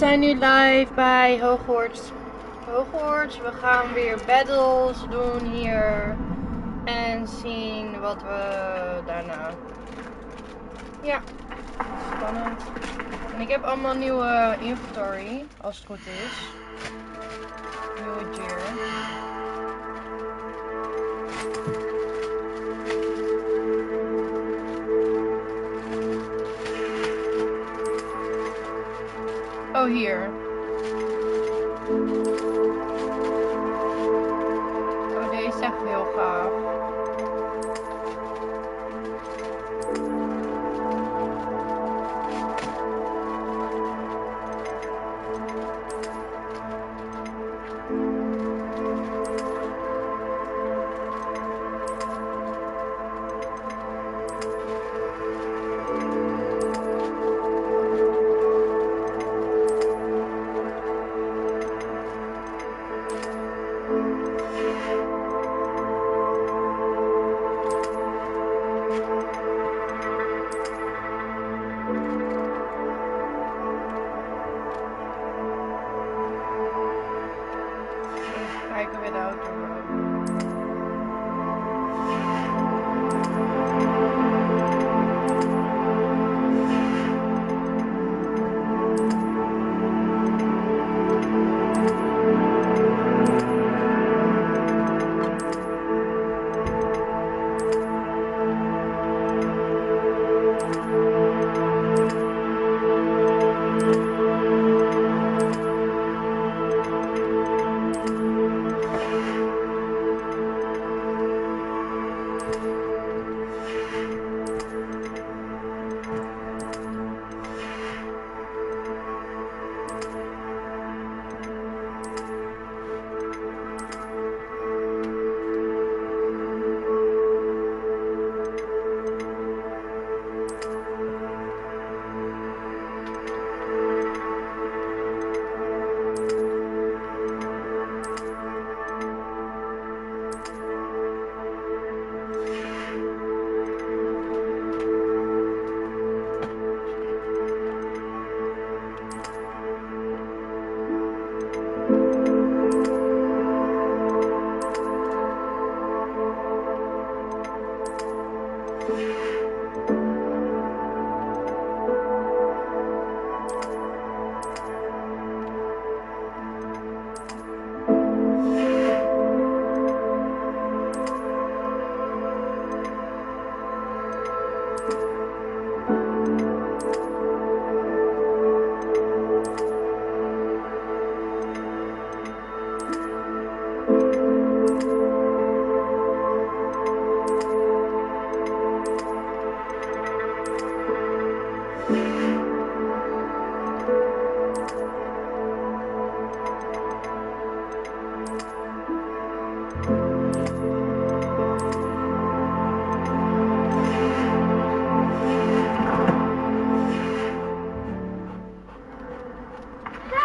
zijn nu live bij Hogwarts. We gaan weer battles doen hier. En zien wat we daarna. Ja, spannend. En ik heb allemaal nieuwe inventory, als het goed is. Nieuwe gear. Oh, hier. Oh, deze is echt heel gaaf.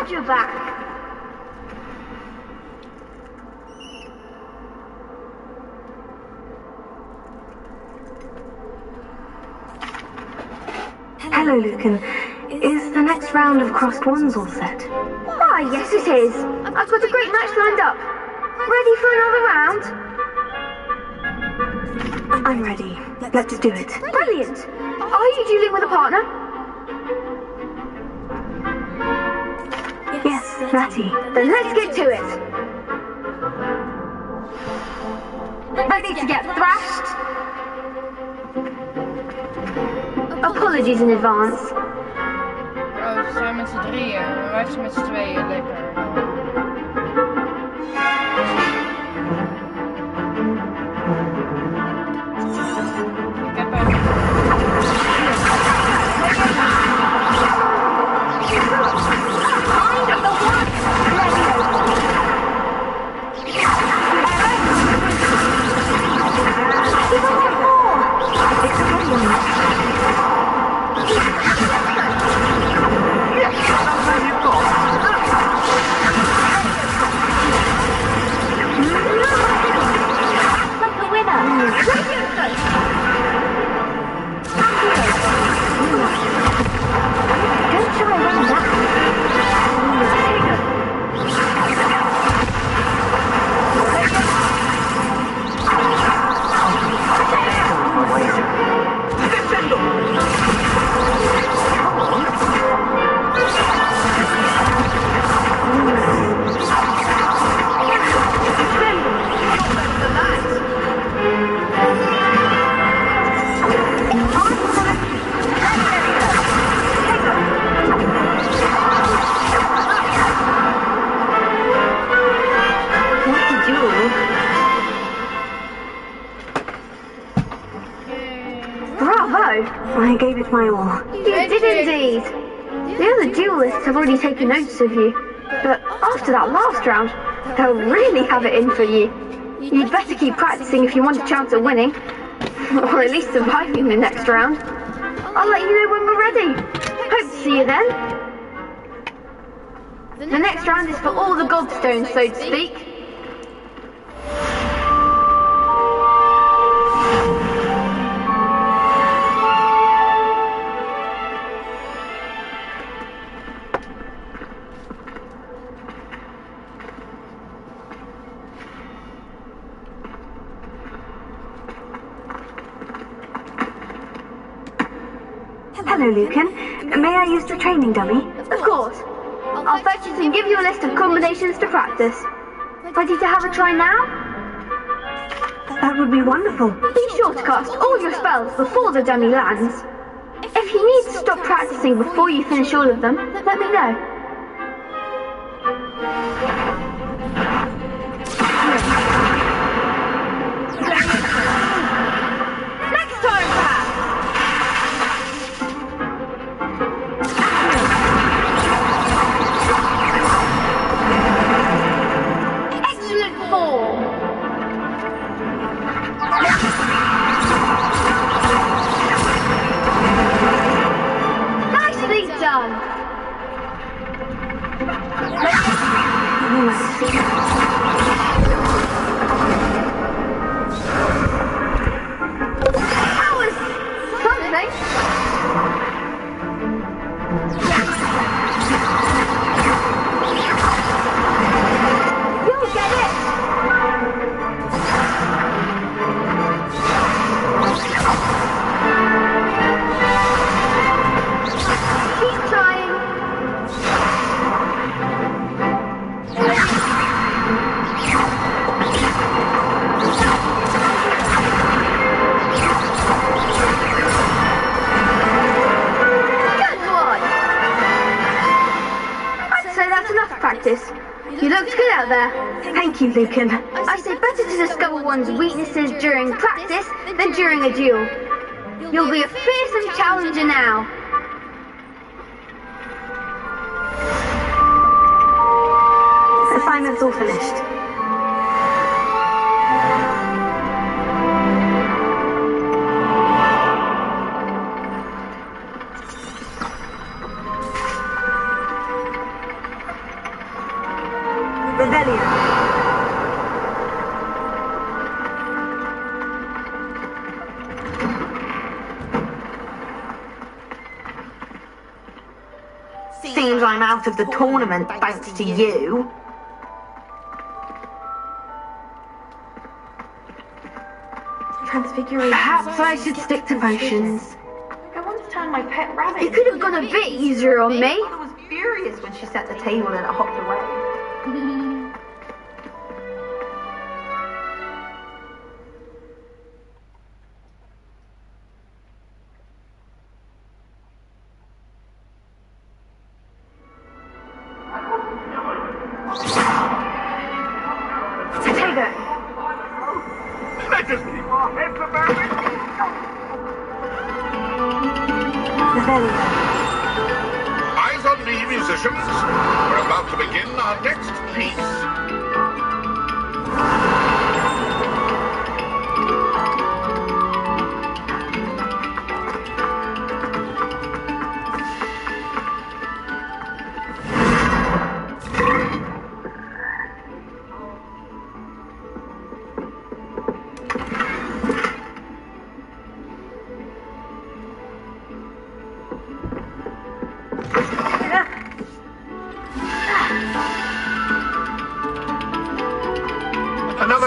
You're back. Hello, Lucan. Is the next round of crossed wands all set? Ah, yes it is. I've got a great match lined up. Ready for another round? I'm ready. Let's do it. Brilliant. Are you dueling with a partner? Yes, Natty. Then let's get to it. Ready to get thrashed? Apologies in advance. Oh, ze zijn met z'n drieën. Wij zijn met z'n tweeën. Lekker. Ik heb hem. my all. You did indeed. The other duelists have already taken notice of you, but after that last round, they'll really have it in for you. You'd better keep practicing if you want a chance at winning, or at least surviving the next round. I'll let you know when we're ready. Hope to see you then. The next round is for all the gobstones, so to speak. Hello, Lucan. May I use the training dummy? Of course. I'll fetch it and give you a list of combinations to practice. Ready to have a try now? That would be wonderful. Be sure to cast all your spells before the dummy lands. If you need to stop practicing before you finish all of them, let me know. Next time, perhaps! Excellent form! Nicely done! That was something! You'll get it! Keep trying! Good one! I'd say that's enough practice. You looked good out there. Thank you, Lucan. I say better to discover one's weaknesses during practice than during a duel. You'll be a fearsome challenger now. Assignment's all finished. Revelio. Seems I'm out of the tournament thanks to you. Transfiguration. Perhaps I should stick to potions. I once turned my pet rabbit. You could have gone a bit easier on me. I was furious when she set the table and it hopped away. Let us keep our heads about it. Revelio. Eyes on me, musicians. We're about to begin our next piece. Another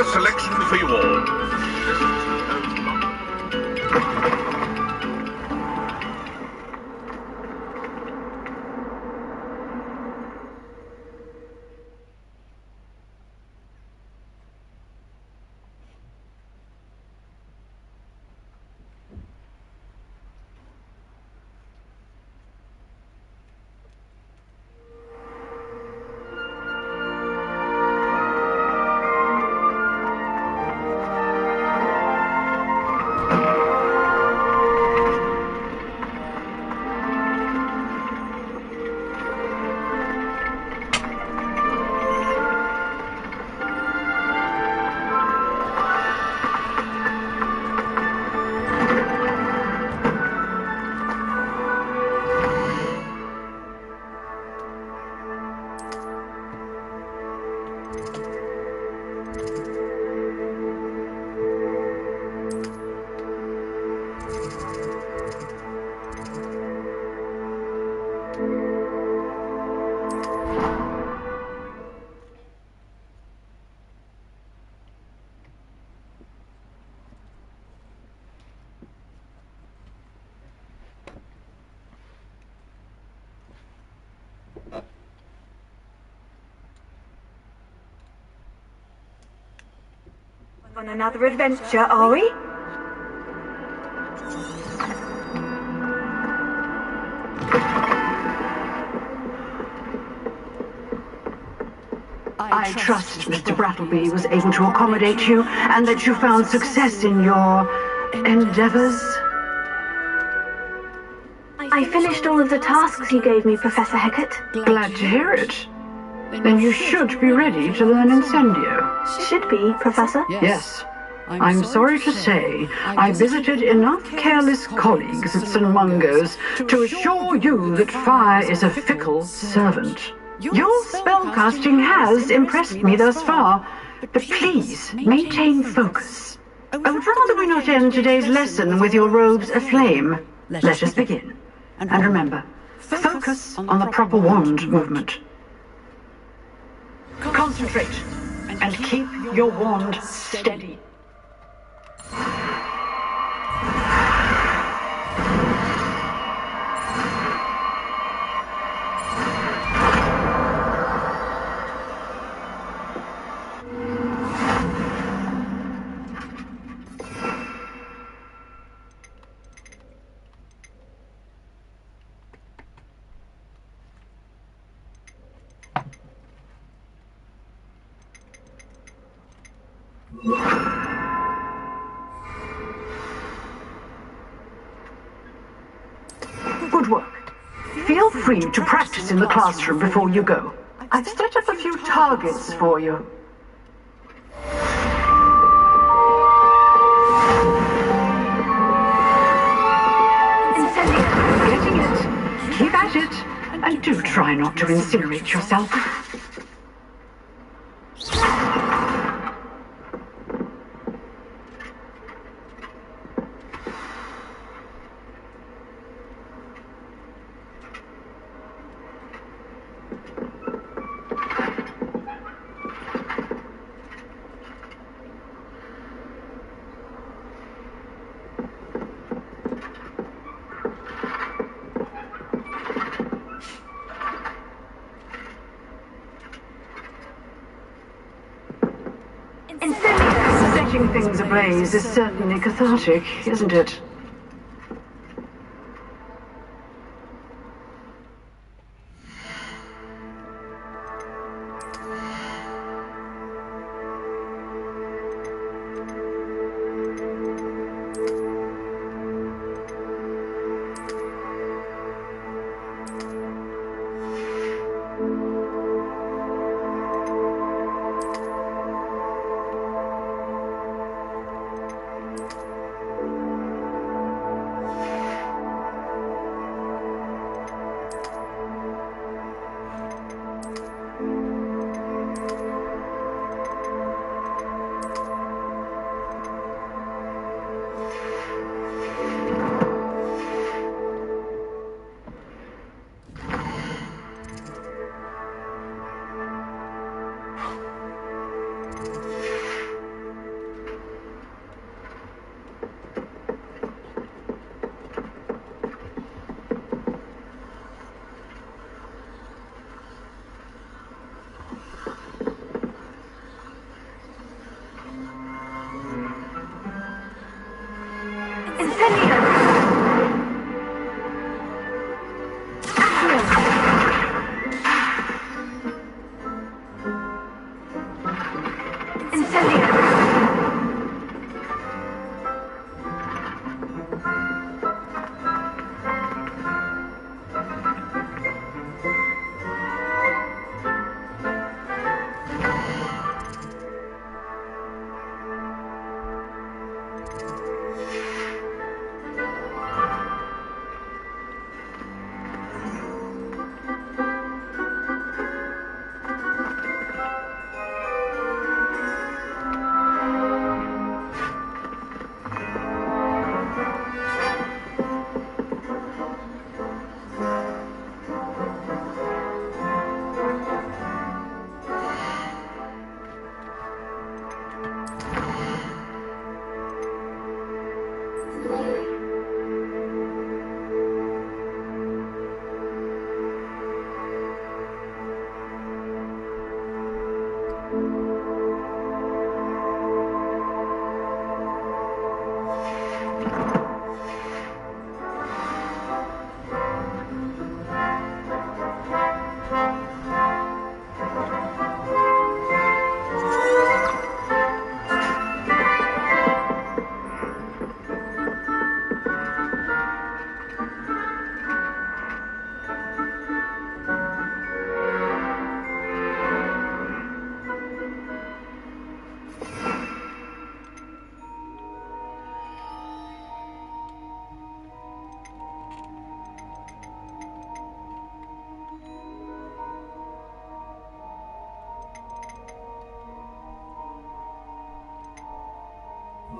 On another adventure, are we? I trust Mr. Brattleby was able to accommodate you and that you found success in your endeavors. I finished all of the tasks you gave me, Professor Hecat. Glad to hear it. Then you should be ready to learn Incendio. Should be, Professor. Yes. I'm sorry to say, I visited enough careless colleagues at St. Mungo's to assure you that fire is a fickle servant. Your spellcasting has impressed me thus far, but please maintain focus. I would rather we not end today's lesson with your robes aflame. Let us begin. And remember, focus on the proper wand movement. Concentrate and keep your wand steady. Good work. Feel free to practice in the classroom before you go. I've set up a few targets for you. Getting it. Keep at it. And do try not to incinerate yourself. Setting things ablaze is certainly cathartic, isn't it?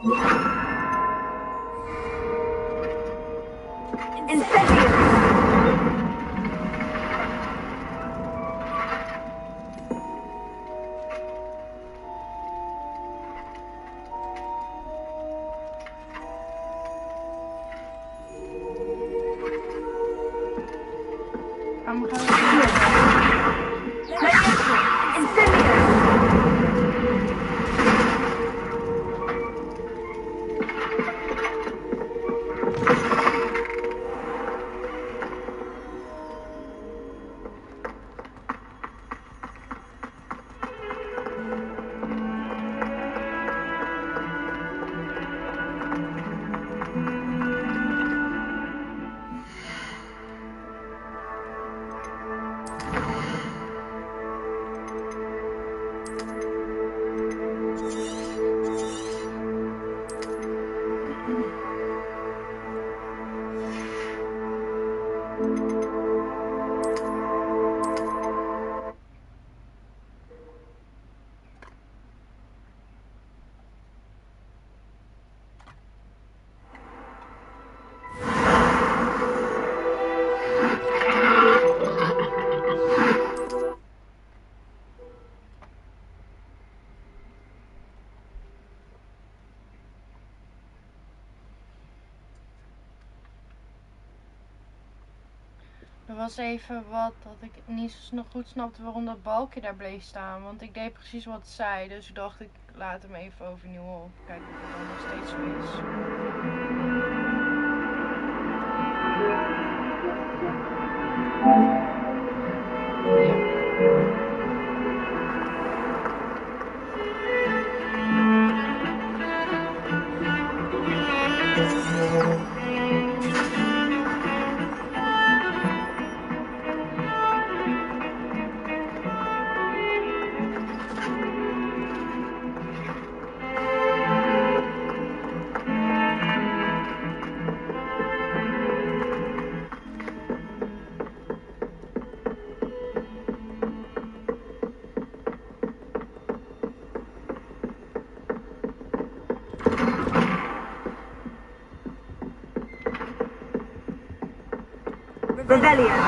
Er was even wat dat ik niet zo goed snapte waarom dat balkje daar bleef staan. Want ik deed precies wat het zei. Dus ik dacht ik laat hem even overnieuw op. Kijken of het dan nog steeds zo is. Rebellion.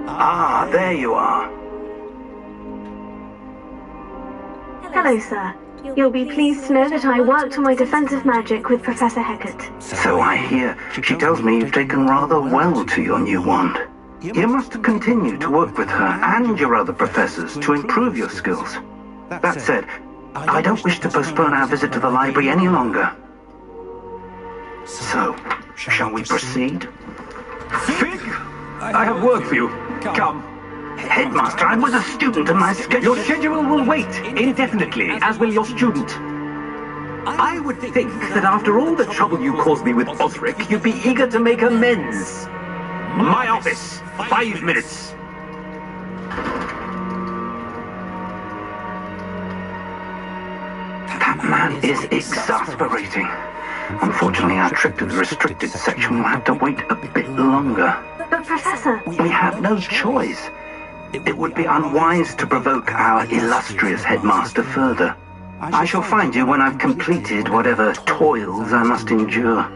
Ah, there you are. Hello, sir. You'll be pleased to know that I worked on my defensive magic with Professor Hecat. So I hear. She tells me you've taken rather well to your new wand. You must continue to work with her and your other professors to improve your skills. That said, I don't wish to postpone our visit to the library any longer. So, shall we proceed? Fig, I have work for you. Come. Headmaster, I was a student and my schedule... Your schedule will wait indefinitely, as will your student. I would think that after all the trouble you caused me with Osric, you'd be eager to make amends. My office, 5 minutes. That man is exasperating. Unfortunately, our trip to the restricted section will have to wait a bit longer. But, Professor... We have no choice. It would be unwise to provoke our illustrious headmaster further. I shall find you when I've completed whatever toils I must endure.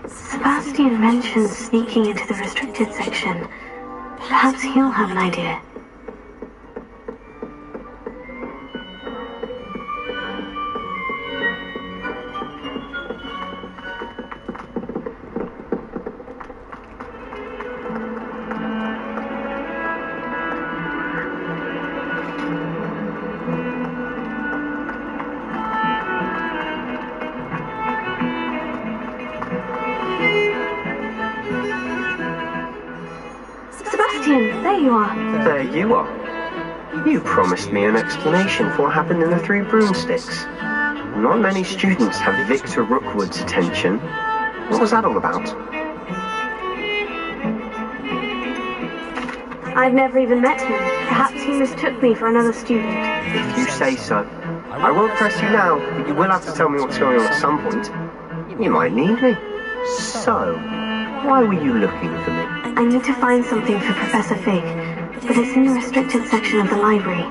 Sebastian mentioned sneaking into the restricted section. Perhaps he'll have an idea. Sebastian, there you are. There you are. You promised me an explanation for what happened in the Three Broomsticks. Not many students have Victor Rookwood's attention. What was that all about? I've never even met him. Perhaps he mistook me for another student. If you say so. I won't press you now, but you will have to tell me what's going on at some point. You might need me. So, why were you looking for me? I need to find something for Professor Fig, but it's in the restricted section of the library.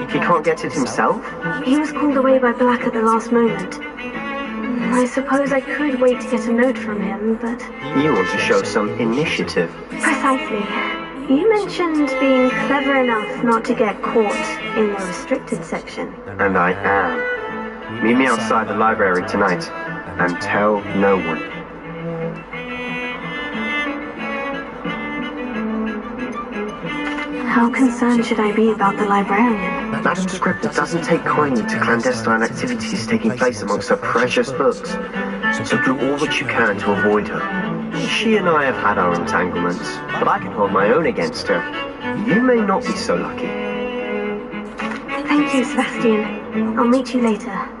He can't get it himself? He was called away by Black at the last moment. I suppose I could wait to get a note from him, but... You want to show some initiative. Precisely. You mentioned being clever enough not to get caught in the restricted section. And I am. Meet me outside the library tonight, and tell no one. How concerned should I be about the librarian? Madam Scribner doesn't take kindly to clandestine activities taking place amongst her precious books, so do all that you can to avoid her. She and I have had our entanglements, but I can hold my own against her. You may not be so lucky. Thank you, Sebastian. I'll meet you later.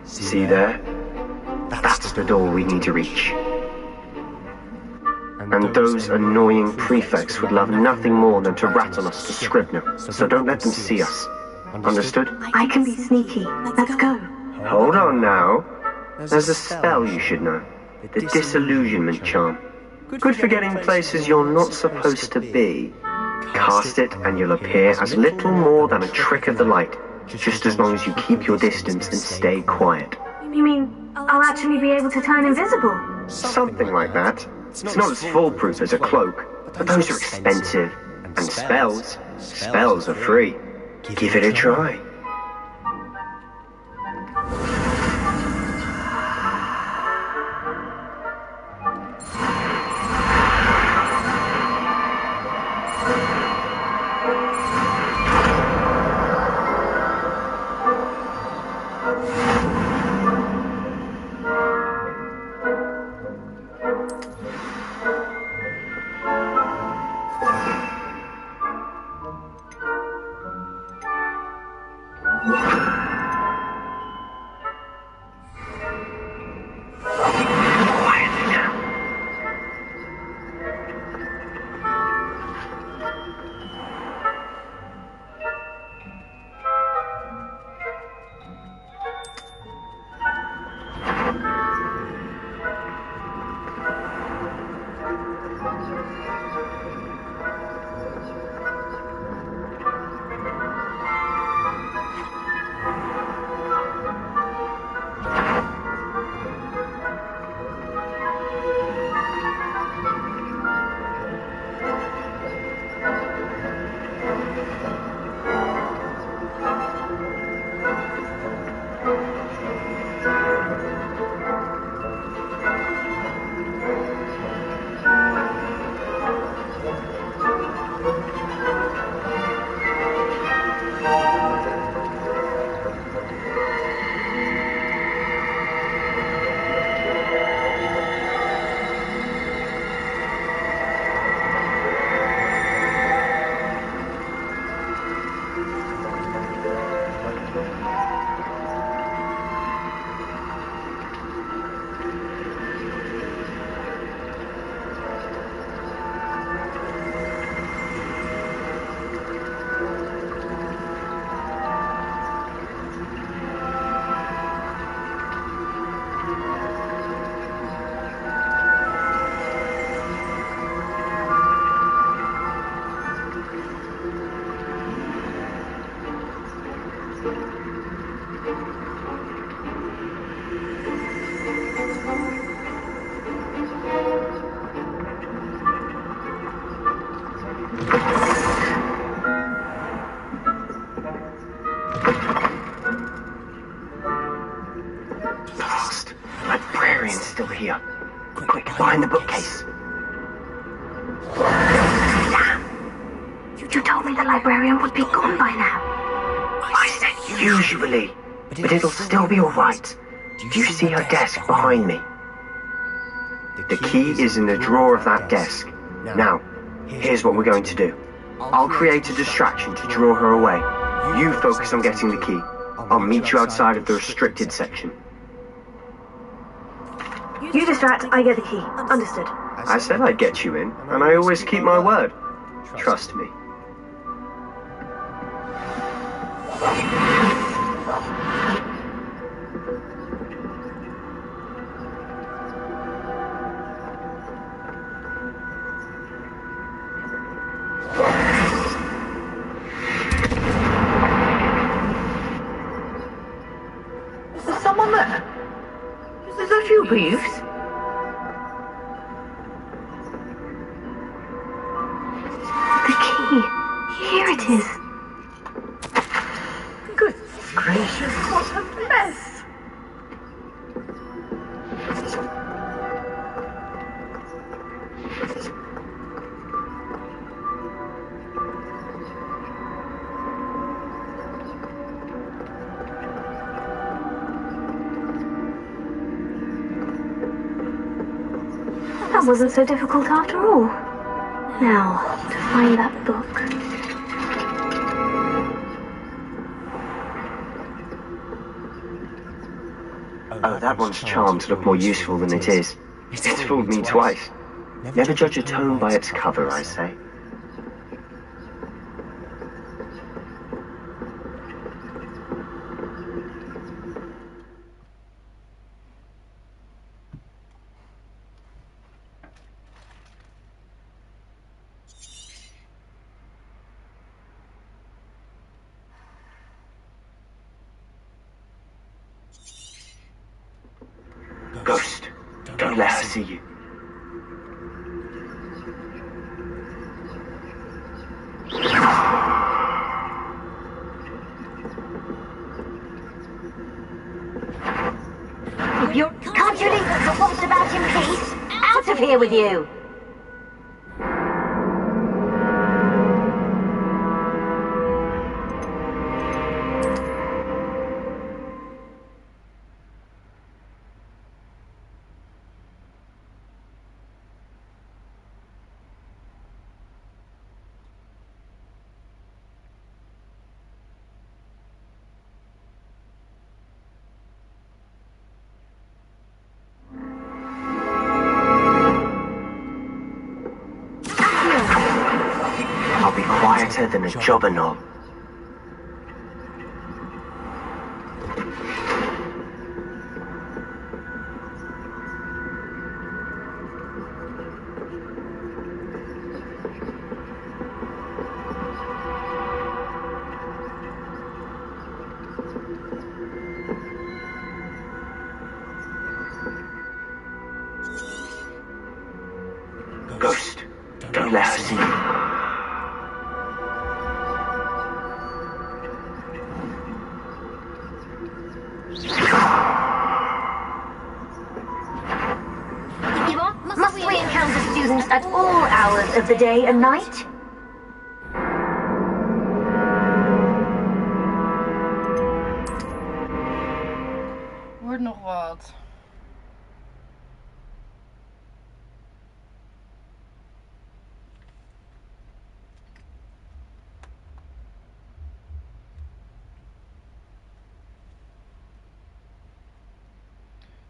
See there? That's the door we need to reach. And those annoying prefects would love nothing more than to rat on us to Scribner, so don't let them see us. Understood? I can be sneaky. Let's go. Hold on now. There's a spell you should know. The disillusionment charm. Good for getting places you're not supposed to be. Cast it and you'll appear as little more than a trick of the light. Just as long as you keep your distance and stay quiet. You mean I'll actually be able to turn invisible? Something like that. It's not as foolproof as a cloak, but those are expensive. And spells are free. Give it a try. You told me the librarian would be gone by now. I said usually, but it'll still be alright. Do you see her desk behind me? The key is in the drawer of that desk. Now, here's what we're going to do. I'll create a distraction to draw her away. You focus on getting the key. I'll meet you outside of the restricted section. You distract, I get the key. Understood. I said I'd get you in, and I always keep my word. Trust me. Is there someone there? Is that you, Peeves? The key. Here it is. Good gracious, what a mess! That wasn't so difficult after all. Now, to find that book. Oh, that one's charmed to look more useful than it is. It's fooled me twice. Never judge a tome by its cover, I say. Ghost, don't let her see you. Can't you leave the what's about in peace? Out of here with you! I'll be quieter than a jobber knob. Ghost, don't let her see you. Must we encounter students at all hours of the day and night? Wordt nog wat.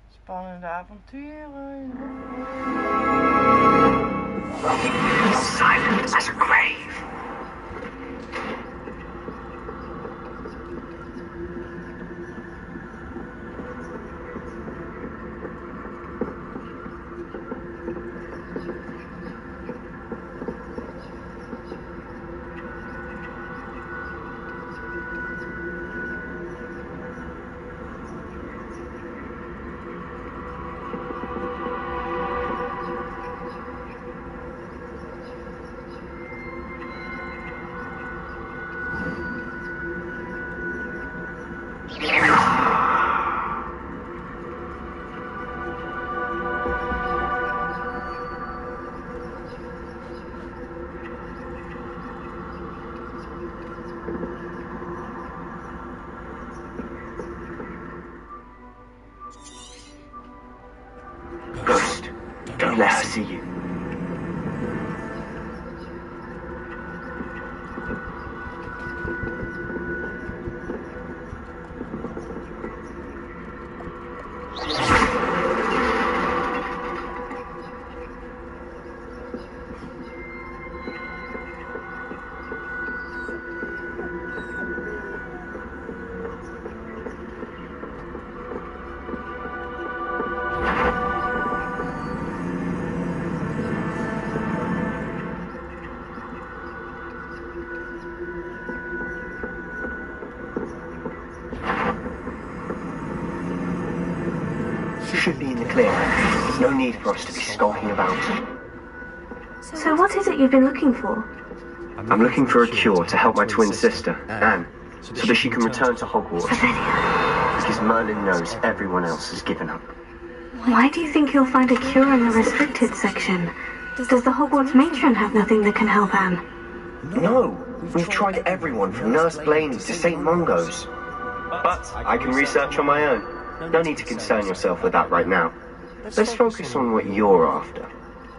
Spannende avonturen. Silent as a grave. Ghost, don't let her see you. Should be in the clear. There's no need for us to be skulking about. So what is it you've been looking for? I'm looking for a cure to help my twin sister, Anne, so that she can return to Hogwarts. Because Merlin knows everyone else has given up. Why do you think you'll find a cure in the restricted section? Does the Hogwarts matron have nothing that can help Anne? No, we've tried everyone from Nurse Blaney to St. Mungo's. But I can research on my own. No need to concern yourself with that right now. Let's focus on what you're after.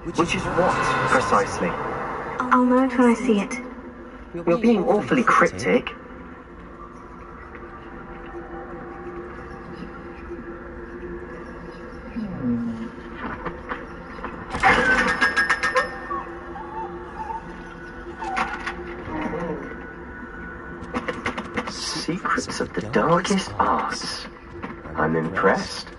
Which is what, precisely? I'll know it when I see it. You're being awfully cryptic. Secrets of the darkest arts. I'm impressed.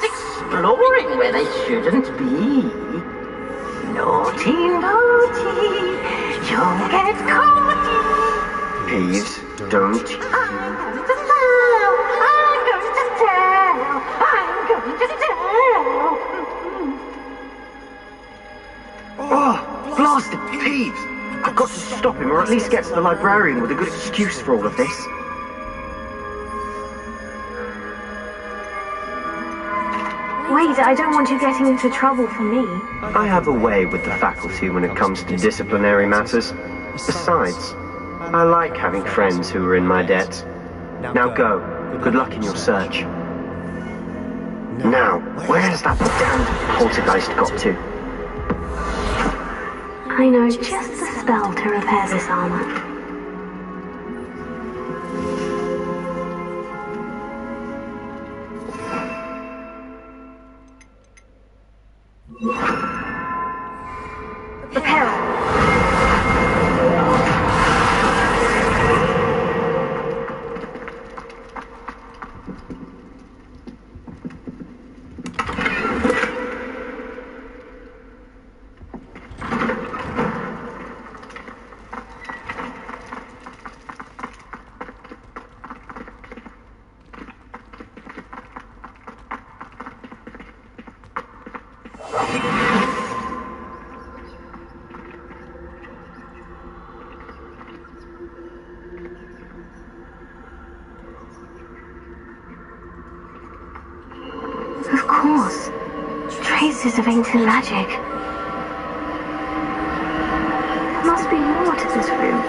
Exploring where they shouldn't be. Naughty, naughty, you'll get caught. Peeves, don't. I'm going to tell. Oh, blasted Peeves! I've got to stop him, or at least get to the librarian with a good excuse for all of this. Wait, I don't want you getting into trouble for me. I have a way with the faculty when it comes to disciplinary matters. Besides, I like having friends who are in my debt. Now go. Good luck in your search. Now, where's that damned poltergeist got to? I know just the spell to repair this armor. Of course. Traces of ancient magic. There must be more to this room.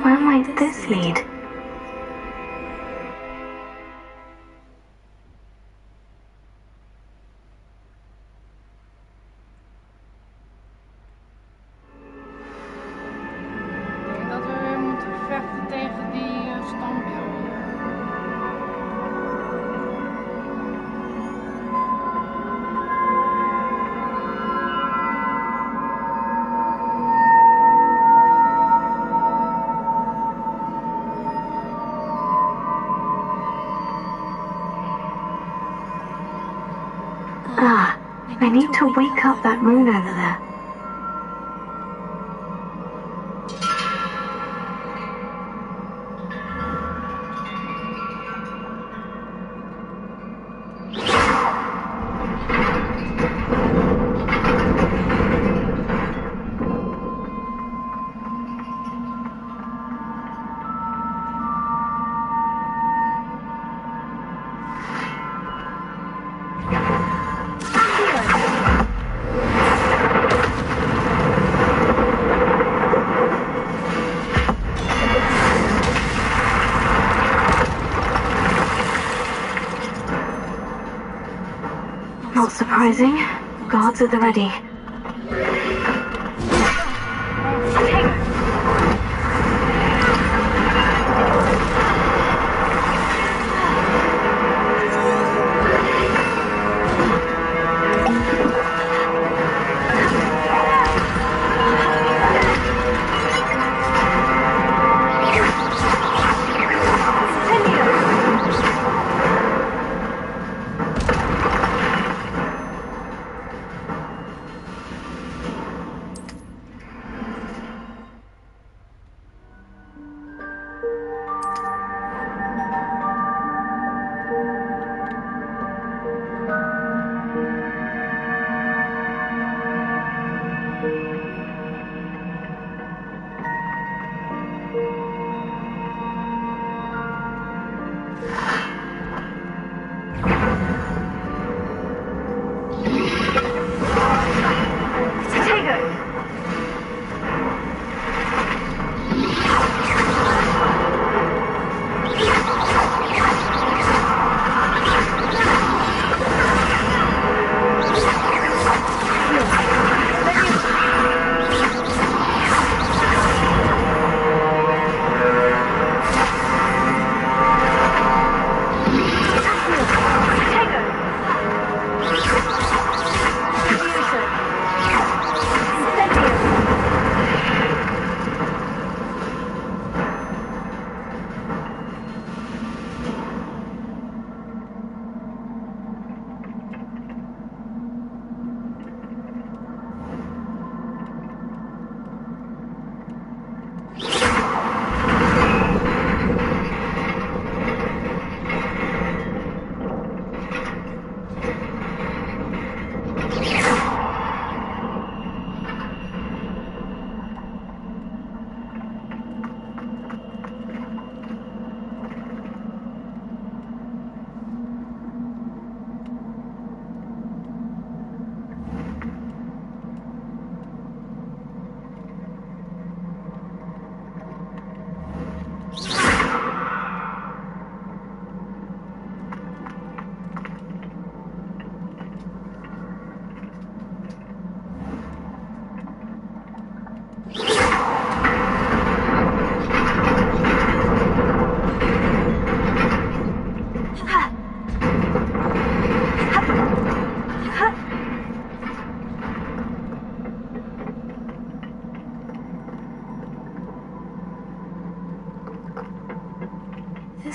Where might this lead? Ik denk dat we weer moeten vechten tegen die standbeelden. Ah, I need to wake up that moon over there. Not surprising. Guards at the ready.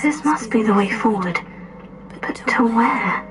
This must be the way forward. But to where?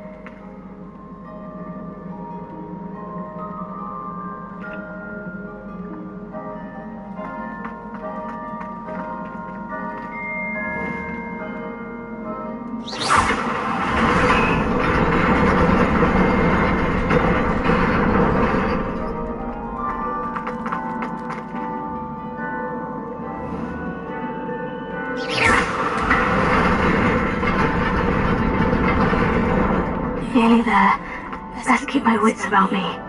Hey there. Best keep my wits about me.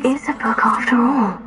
It's a book after all.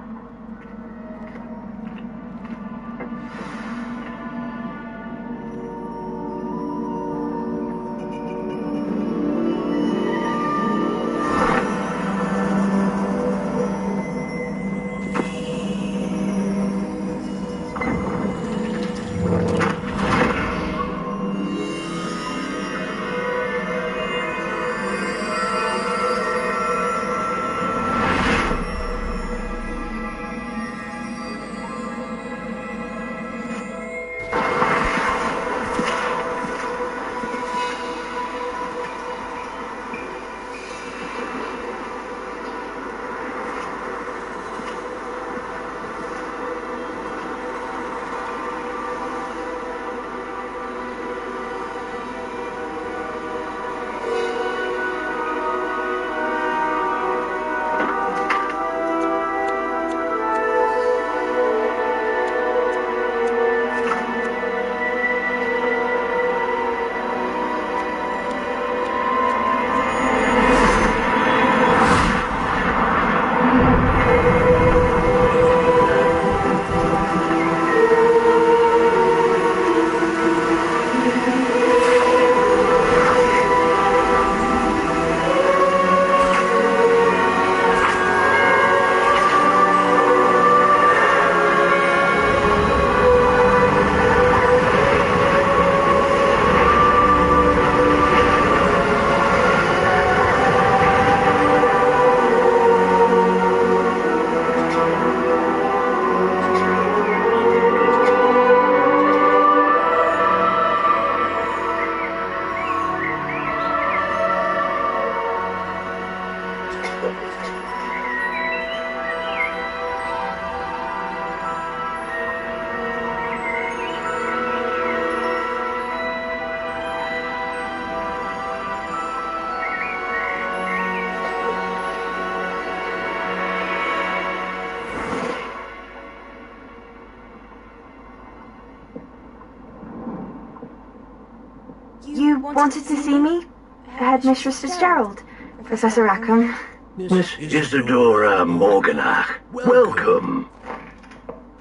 You wanted to see me? Headmistress Fitzgerald? Professor Rackham? Miss Isadora Morganach, welcome.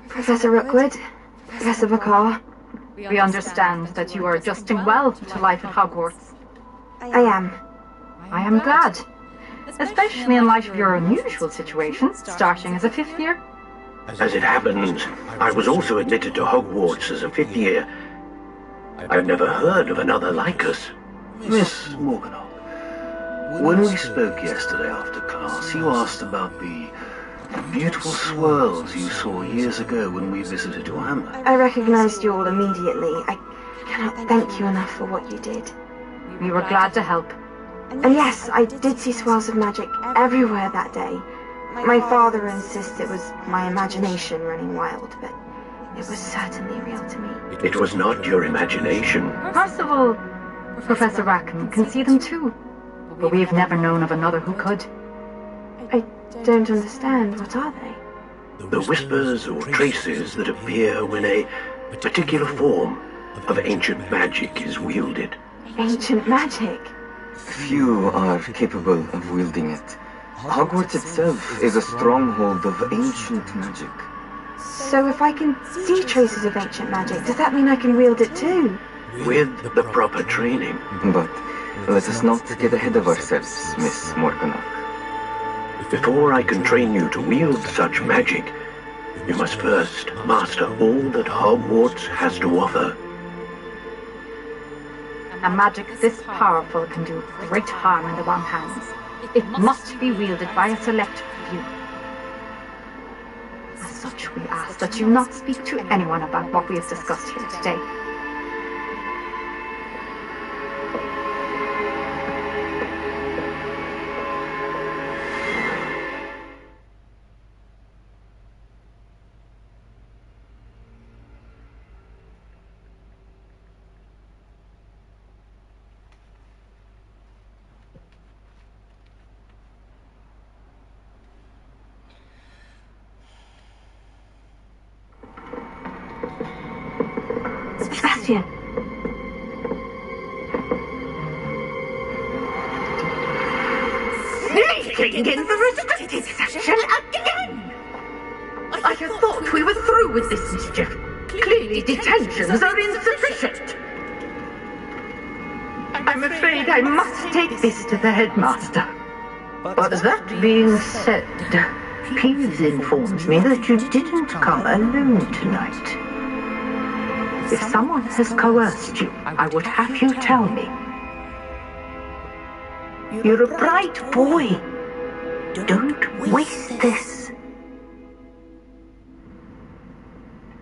Professor Rookwood? Professor Bakar? We understand that you are adjusting well to life at Hogwarts. I am. I am glad, especially in light of your unusual situation, starting as a fifth year. As it happens, I was also admitted to Hogwarts as a fifth year. I've never heard of another like us. Miss Morganach, when we spoke yesterday after class, you asked about the Beautiful swirls you saw years ago when we visited your hamlet. I recognized you all immediately. I cannot thank you enough for what you did. We were glad to help. And yes, I did see swirls of magic everywhere that day. My father insists it was my imagination running wild, but it was certainly real to me. It was not your imagination. Percival, Professor Rackham can see them too. But we've never known of another who could. I don't understand. What are they? The whispers or traces that appear when a particular form of ancient magic is wielded. Ancient magic? Few are capable of wielding it. Hogwarts itself is a stronghold of ancient magic. So if I can see traces of ancient magic, does that mean I can wield it too? With the proper training. But let us not get ahead of ourselves, Miss Morganach. Before I can train you to wield such magic, you must first master all that Hogwarts has to offer. A magic this powerful can do great harm in the wrong hands. It must be wielded by a select few. As such, we ask that you not speak to anyone about what we have discussed here today. Sebastian. Sneaking in the restricted section again! I had thought we were through with this mischief. Clearly detentions are insufficient. I'm afraid I must take this to the headmaster. But that being said, Peeves informs me that you didn't come alone tonight. If someone has coerced you, I would have you tell me. You're a bright boy. Don't waste this.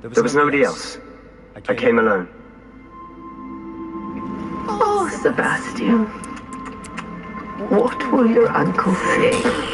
There was nobody else. I came alone. Oh, Sebastian. What will your uncle say?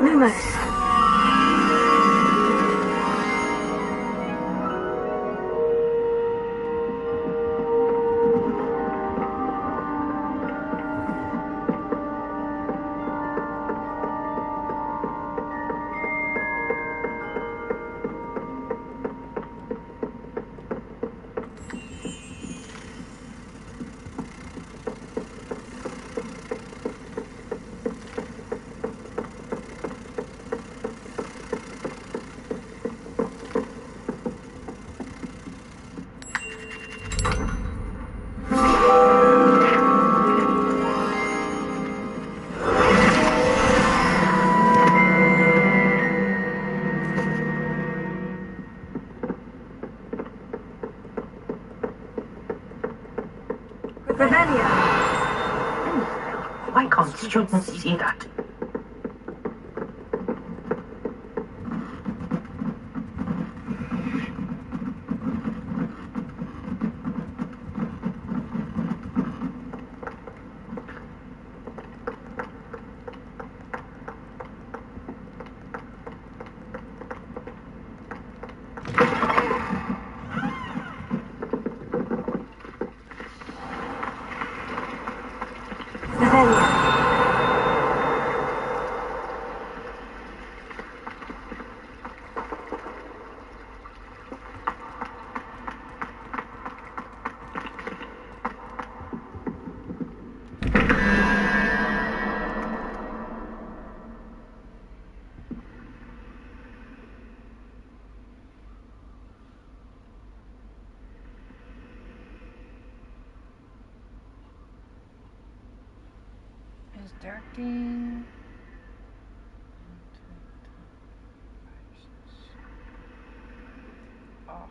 Lumos. Revelio. Why can't students see that? Is 13. 8.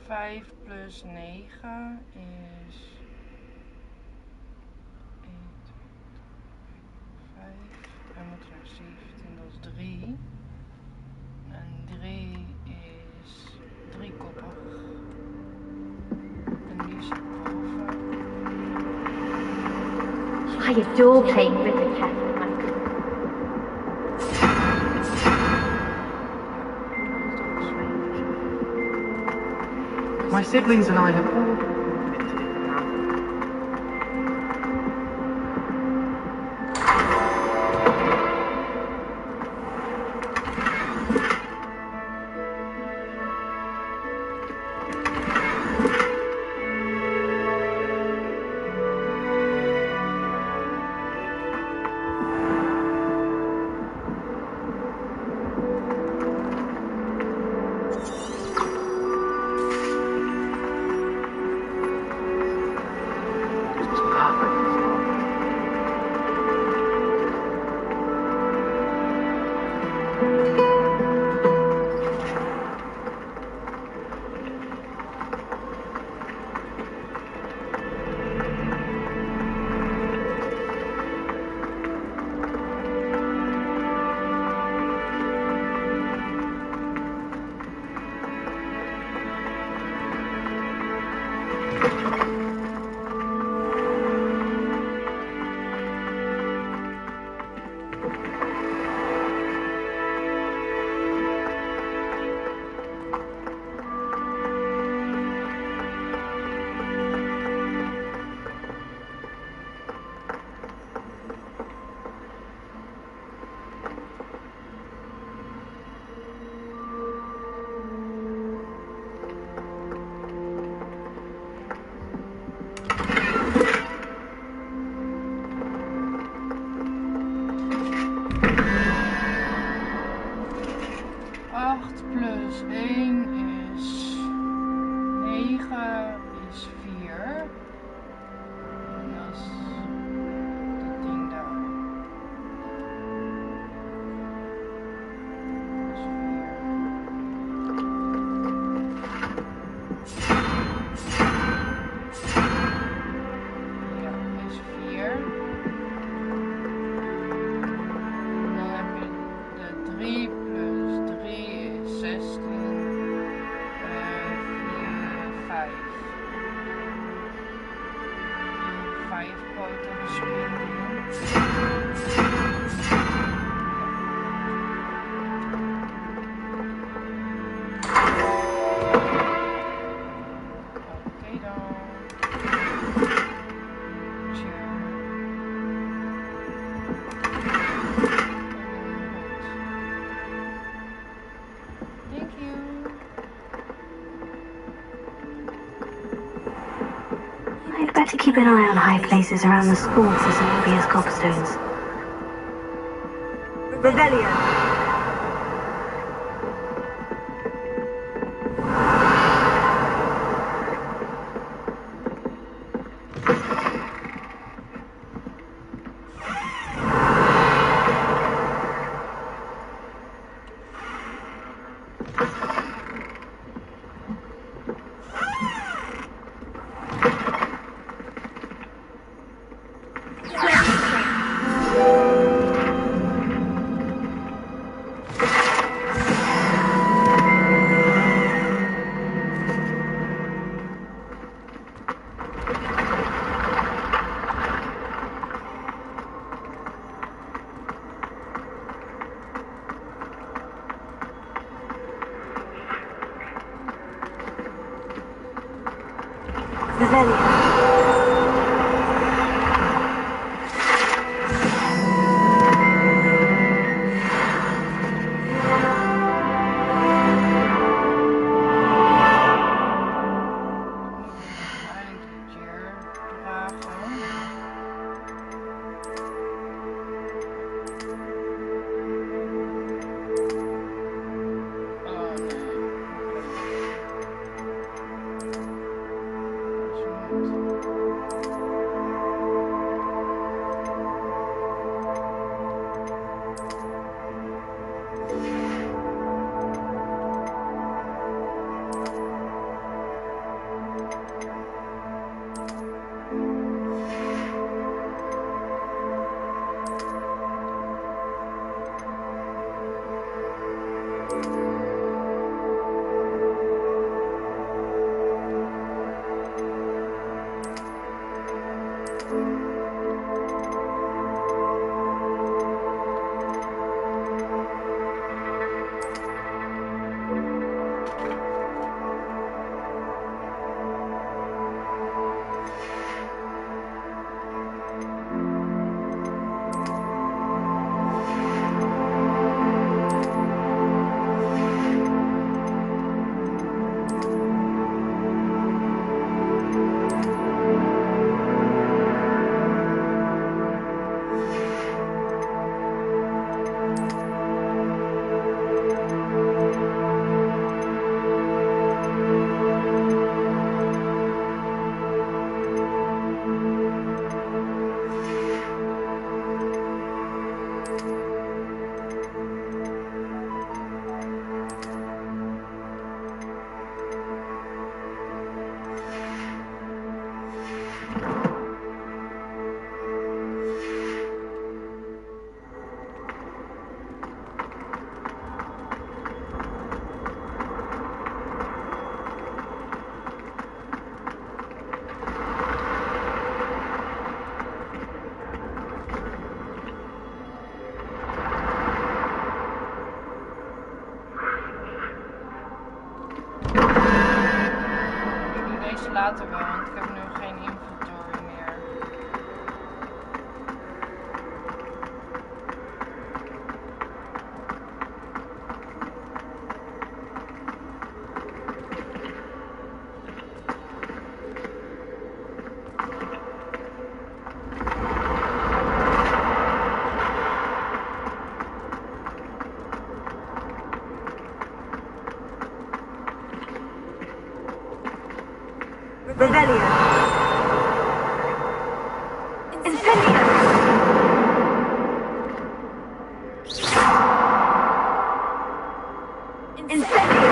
Vijf plus 9 is 1, 2, 5. We moeten naar 17, dat is 3. En 3 is 3-koppig. En die zit boven. I adore playing with the cat. My siblings and I have all better keep an eye on high places around the school for some obvious gobstones. Revelio. Later wel, want ik heb nu geen inventory meer. Revelio. Incendio. Incendio.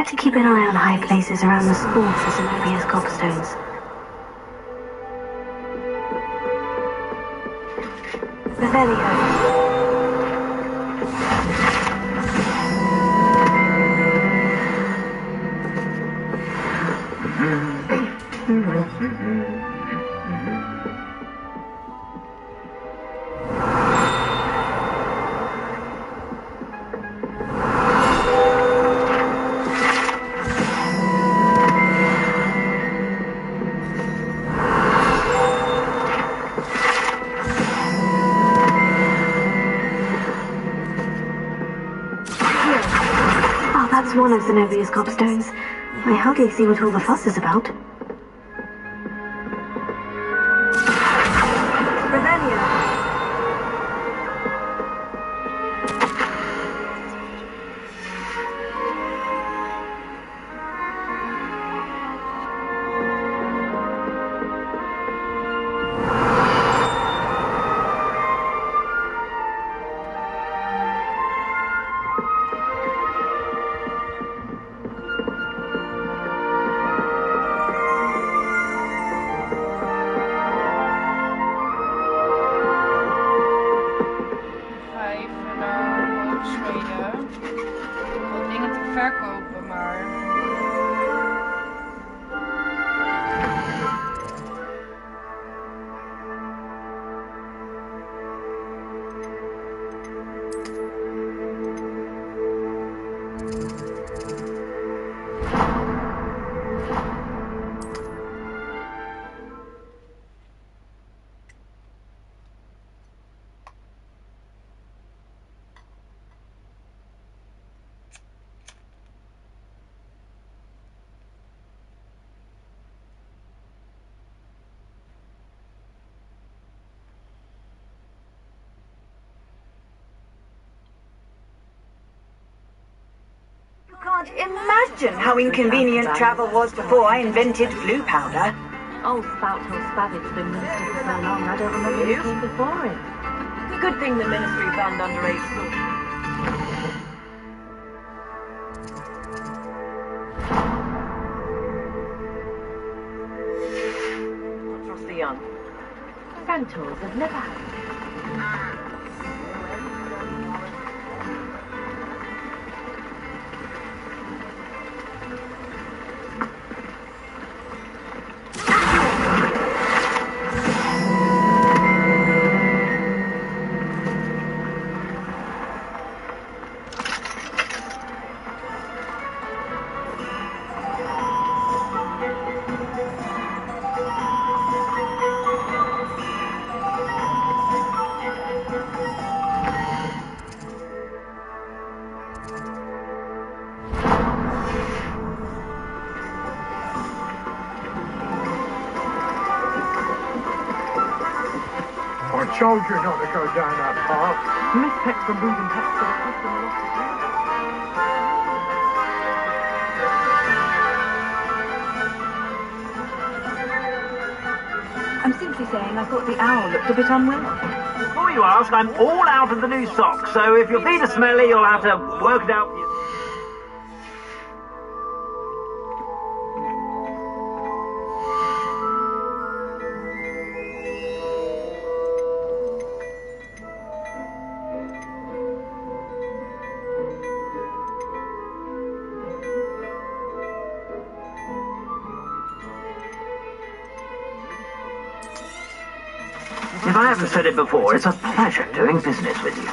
better keep an eye on high places around the school for Zenobia's cobstones. Revelio. That's one of Zenobia's cobstones. I hardly see what all the fuss is about. Imagine how inconvenient travel was before I invented blue powder. Old Spout-Hill Spavitt's been minister for so long, I don't remember who came before him. Good thing the ministry banned underage school. Don't trust the young. Grand tours have never happened. I told you not to go down that path. Miss Peck from moving past to the customer lost his head. I'm simply saying I thought the owl looked a bit unwell. Before you ask, I'm all out of the new socks, so if your feet are smelly, you'll have to work it out. If I haven't said it before, it's a pleasure doing business with you.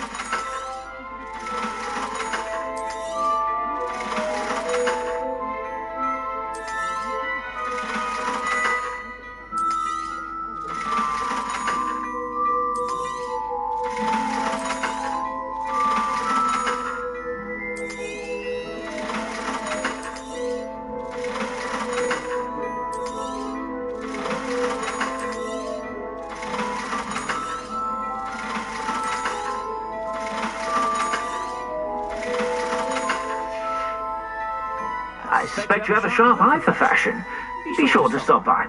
I suspect you have a sharp eye for fashion. Be sure to stop by.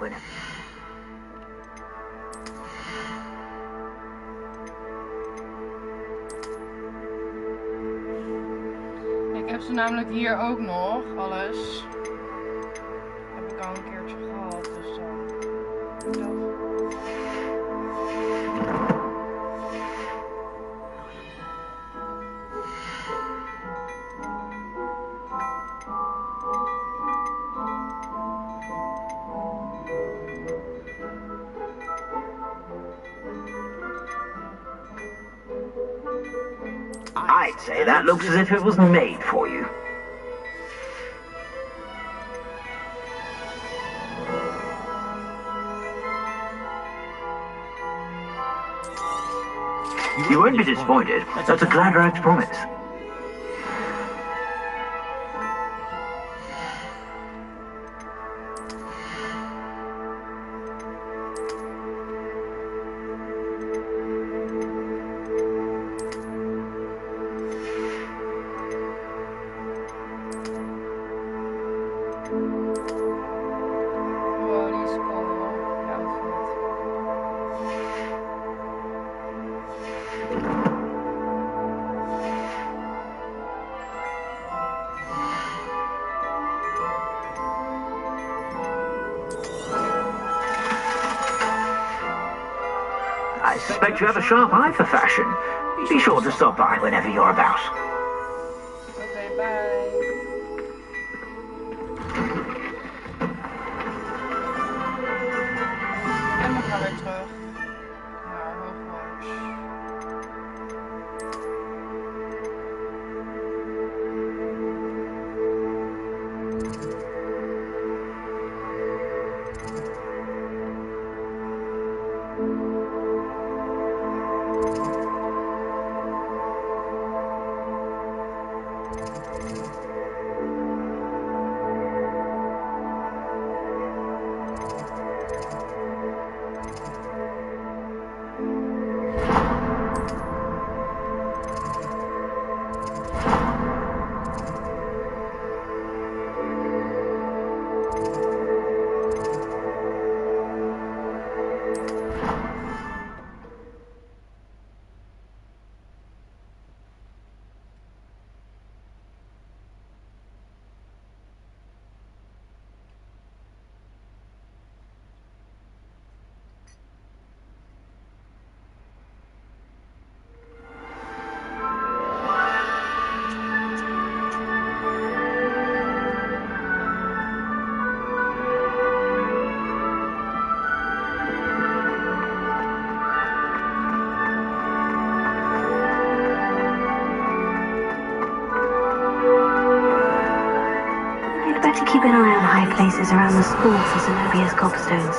Ik heb hebben ze namelijk hier ook nog alles. Heb ik al een keertje gehad, dus dan. I'd say that looks as if it was made for you. You won't be disappointed. That's a Gladrax promise. I suspect you have a sharp eye for fashion. Be sure to stop by whenever you're about. Okay, bye. En we gaan weer terug naar Hogwarts. Better keep an eye on high places around the school for Zenobia's cobstones.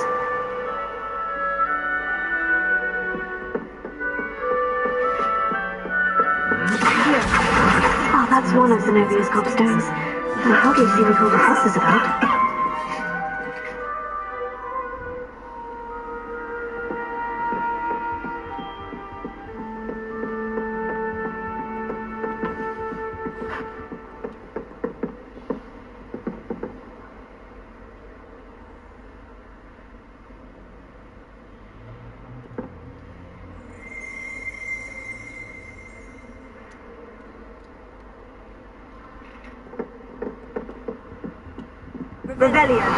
Oh, that's one of Zenobia's cobstones. I hardly see what all the fuss is about. Rebellion.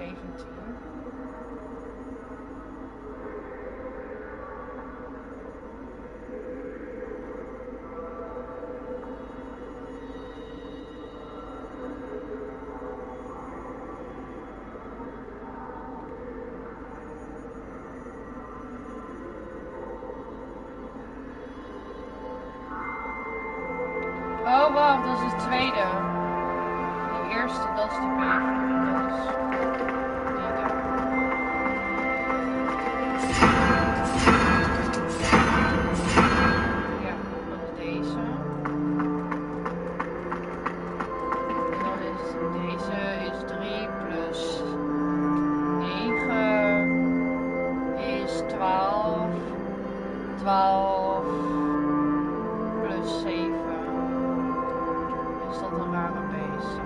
17. Oh, wacht, dat is de tweede. De eerste, dat is de brief. Dat is die daar. Ja, dat is deze. En dan is deze is 3 plus 9 is 12. 12 plus 7. Is dat een rare beest?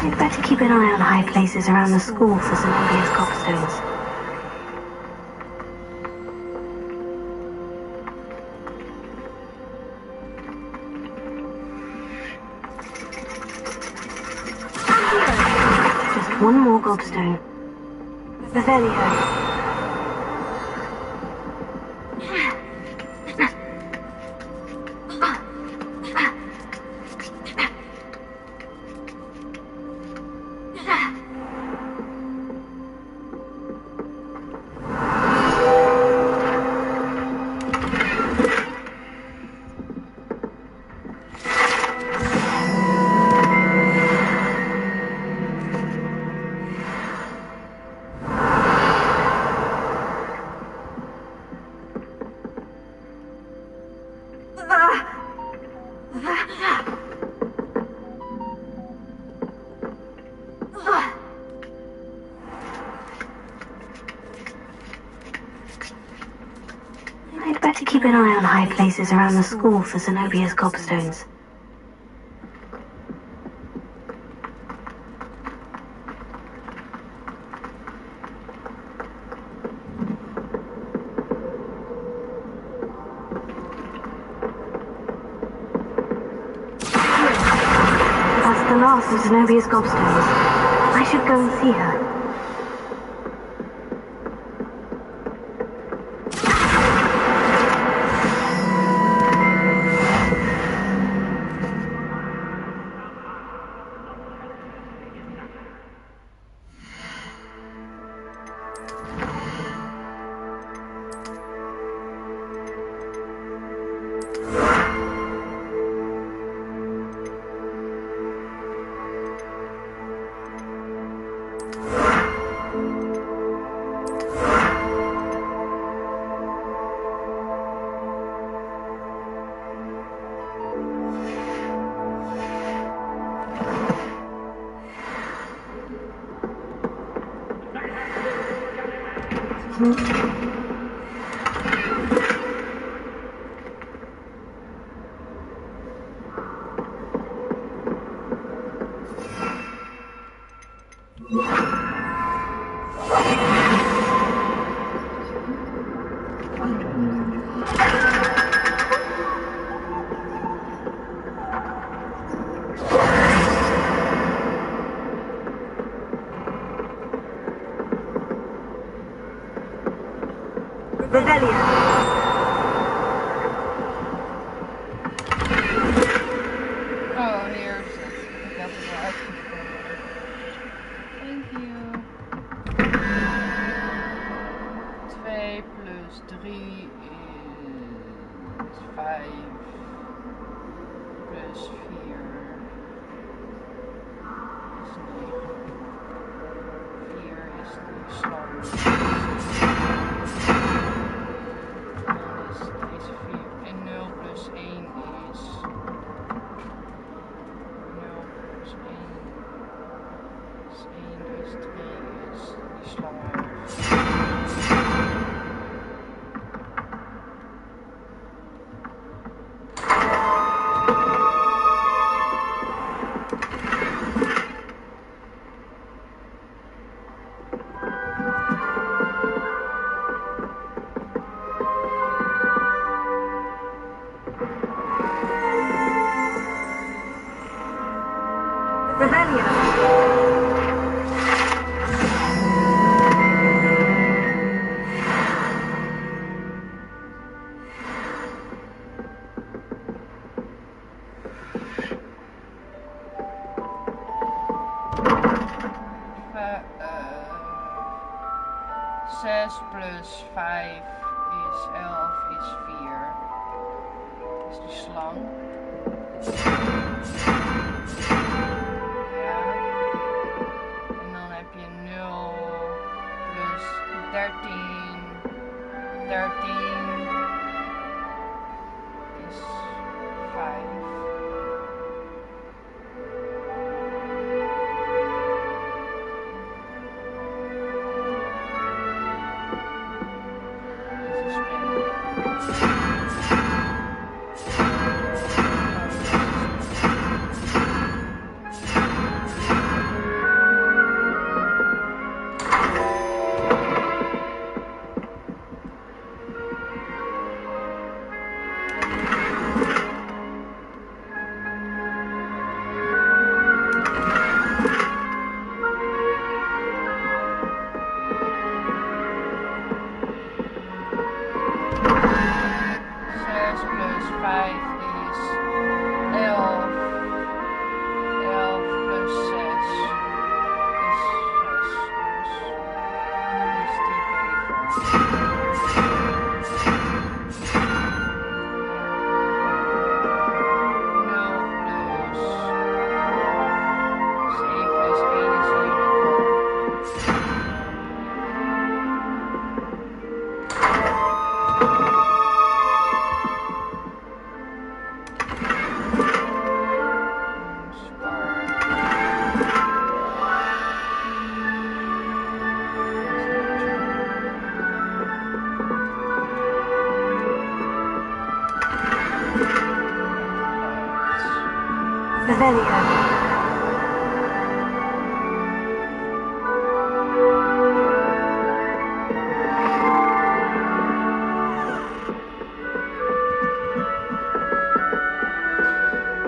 You'd better keep an eye on high places around the school for some obvious cobstones. Just one more gobstone. Revelio. I'd better keep an eye on high places around the school for Zenobia's gobstones. That's the last of Zenobia's gobstones. I should go and see her. Oh, hier is het. Ik had het wel uitgevonden. Thank you. 2 plus 3 is 5 plus 4 is 9. 4 is de slang. Dan is deze 4. En 0 plus 1 is 0 plus 1 is 1 is 3 is die slangen. Zes plus 5 is 11 is 4. Dat is die slang. Ja. En dan heb je 0 plus 13. 13 is 5.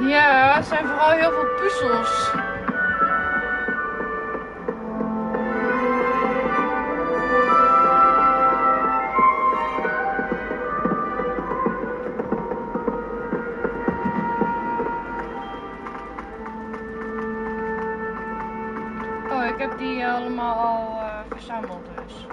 Ja, het zijn vooral heel veel puzzels. Oh, ik heb die allemaal al verzameld dus.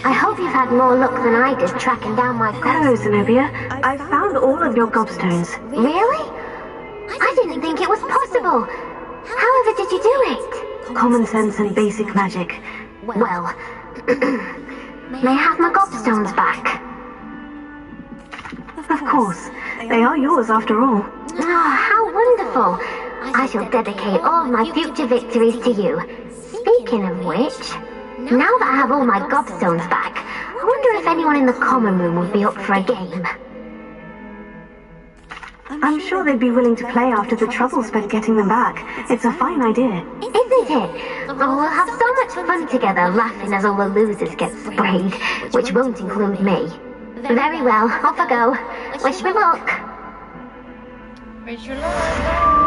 I hope you've had more luck than I did tracking down my Hello, Zenobia. I found all of your gobstones. Really? I didn't think it was possible. However did you do it? Common sense and basic magic. Well, may I have my gobstones back? Of course. They are yours after all. Oh, how wonderful. I shall dedicate all my future victories to you. Speaking of which, now that I have all my gobstones back, I wonder if anyone in the common room would be up for a game. I'm sure they'd be willing to play after the trouble spent getting them back. It's a fine idea. Isn't it? Oh, we'll have so much fun together laughing as all the losers get sprayed, which won't include me. Very well, off I go. Wish me luck. Wish you luck.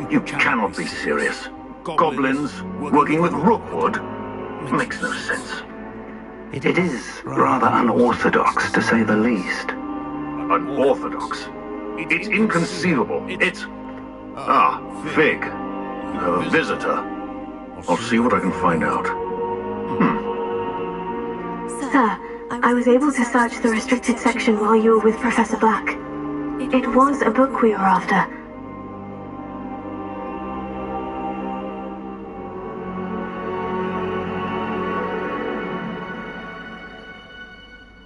You cannot be serious. Goblins working with Rookwood? Makes no sense. It is rather unorthodox, to say the least. Unorthodox? It's inconceivable. It's... Ah, Fig. A visitor. I'll see what I can find out. Sir, I was able to search the restricted section while you were with Professor Black. It was a book we were after.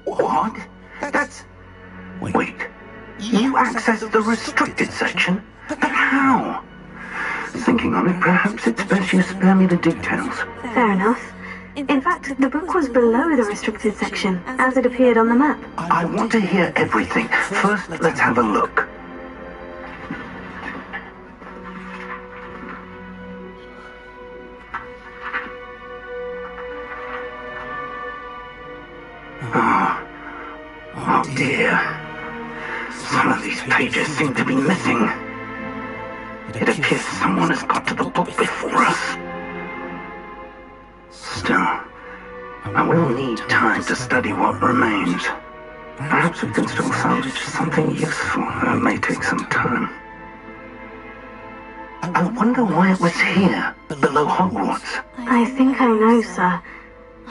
What? That's... Wait. You accessed the restricted section? But how? Thinking on it, perhaps it's best you spare me the details. Fair enough. In fact, the book was below the restricted section, as it appeared on the map. I want to hear everything. First, let's have a look. Oh dear. Some of these pages seem to be missing. It appears someone has got to the book before us. Still, I will need time to study what remains. Perhaps we can still salvage something useful, though it may take some time. I wonder why it was here, below Hogwarts. I think I know, sir.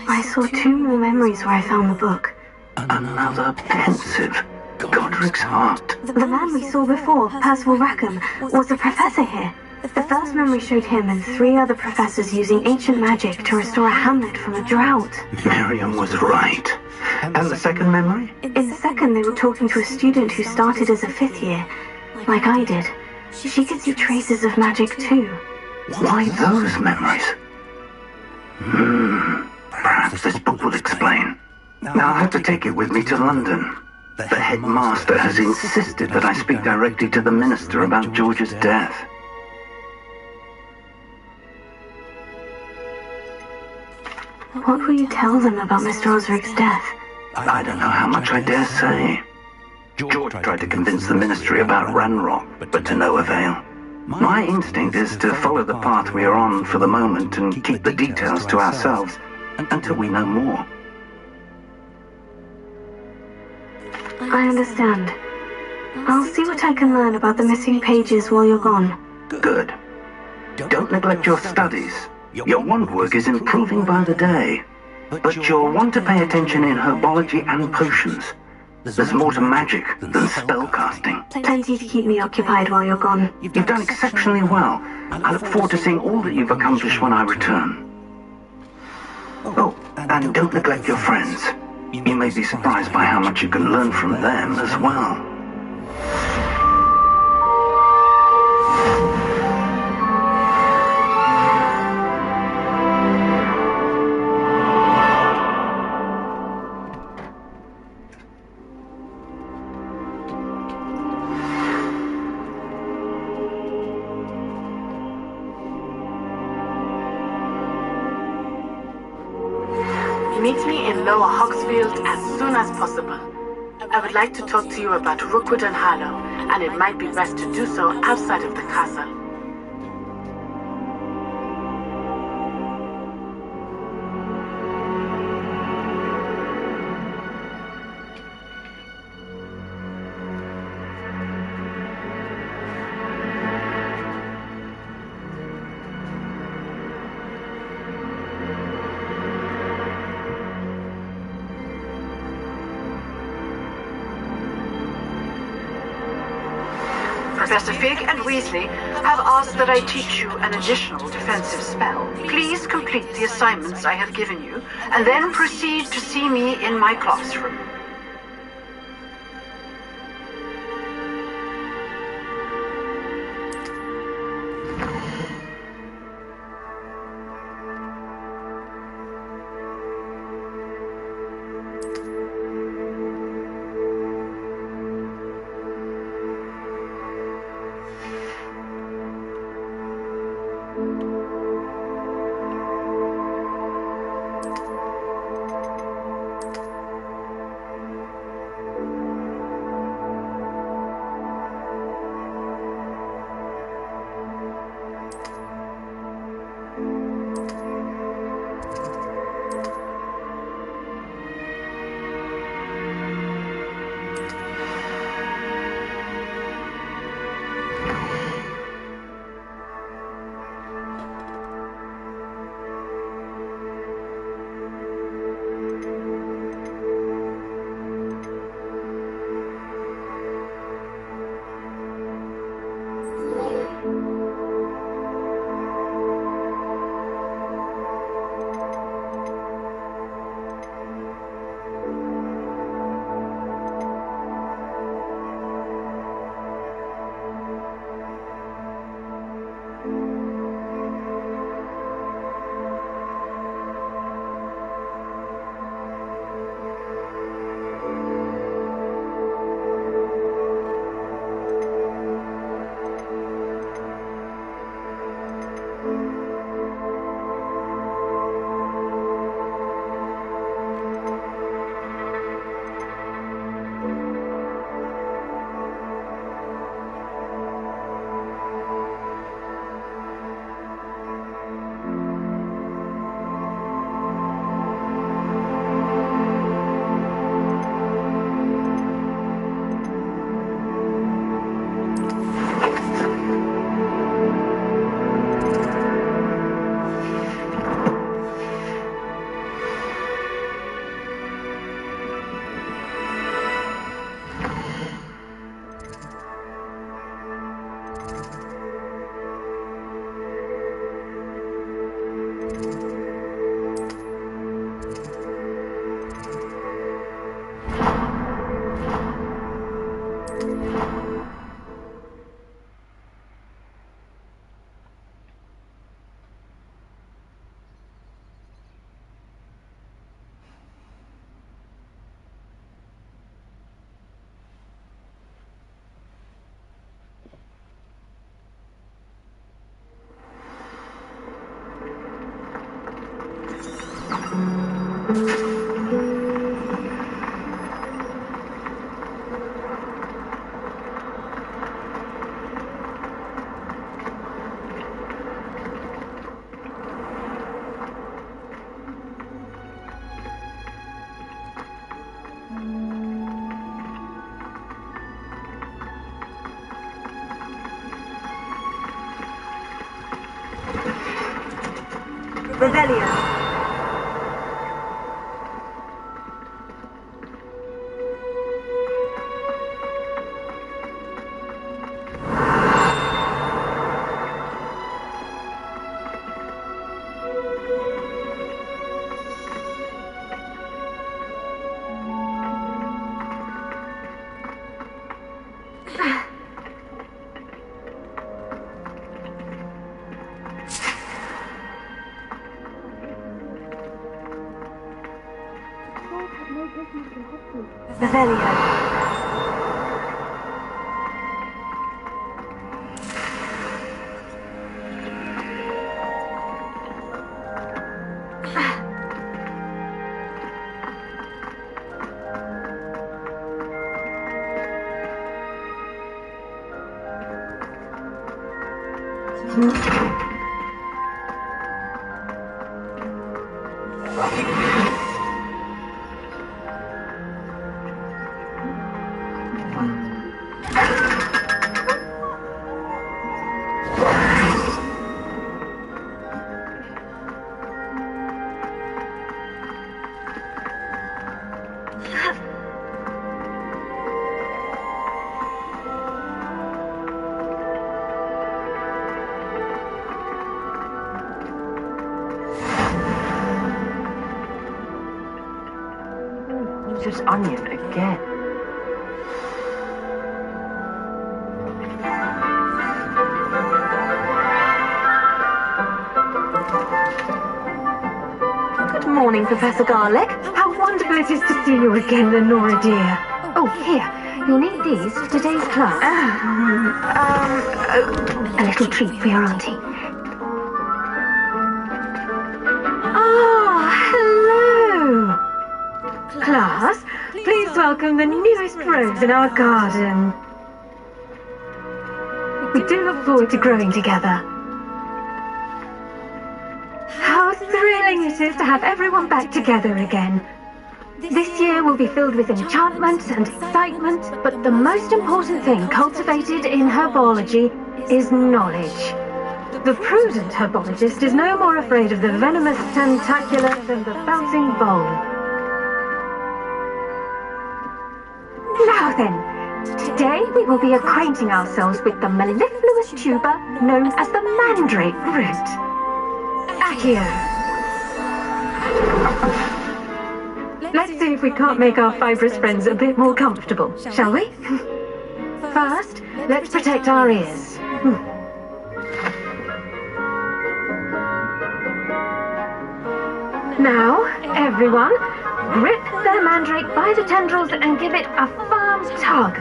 I saw 2 more memories where I found the book. Another pensive Godric's heart. The man we saw before, Percival Rackham, was a professor here. The first memory showed him and 3 other professors using ancient magic to restore a hamlet from a drought. Miriam was right. And the second memory? In the second, they were talking to a student who started as a 5th year, like I did. She could see traces of magic too. Why those memories? Perhaps this book will explain. Now I'll have to take it with me to London. The headmaster has insisted that I speak directly to the minister about George's death. What will you tell them about Mr. Osric's death? I don't know how much I dare say. George tried to convince the ministry about Ranrock, but to no avail. My instinct is to follow the path we are on for the moment and keep the details to ourselves until we know more. I understand. I'll see what I can learn about the missing pages while you're gone. Good. Don't neglect your studies. Your wand work is improving by the day. But you'll want to pay attention in herbology and potions. There's more to magic than spellcasting. Plenty to keep me occupied while you're gone. You've done exceptionally well. I look forward to seeing all that you've accomplished when I return. Oh, and don't neglect your friends. You may be surprised by how much you can learn from them as well. Meet me in Lower Hogsfield as soon as possible. I would like to talk to you about Rookwood and Harlow, and it might be best to do so outside of the castle. Professor Fig and Weasley have asked that I teach you an additional defensive spell. Please complete the assignments I have given you, and then proceed to see me in my classroom. Revelio. This onion again. Good morning, Professor Garlic. How wonderful it is to see you again, Lenora dear. Oh, here. You'll need these for today's class. A little treat for your auntie. Hello! Class, please welcome the newest rose in our garden. We do look forward to growing together. How thrilling it is to have everyone back together again. This year will be filled with enchantment and excitement, but the most important thing cultivated in herbology is knowledge. The prudent herbologist is no more afraid of the venomous tentacula than the bouncing bowl. Now then, today we will be acquainting ourselves with the mellifluous tuber known as the mandrake root. Accio. Let's see if we can't make our fibrous friends a bit more comfortable, shall we? First, let's protect our ears. Now, everyone, grip the mandrake by the tendrils and give it a firm tug.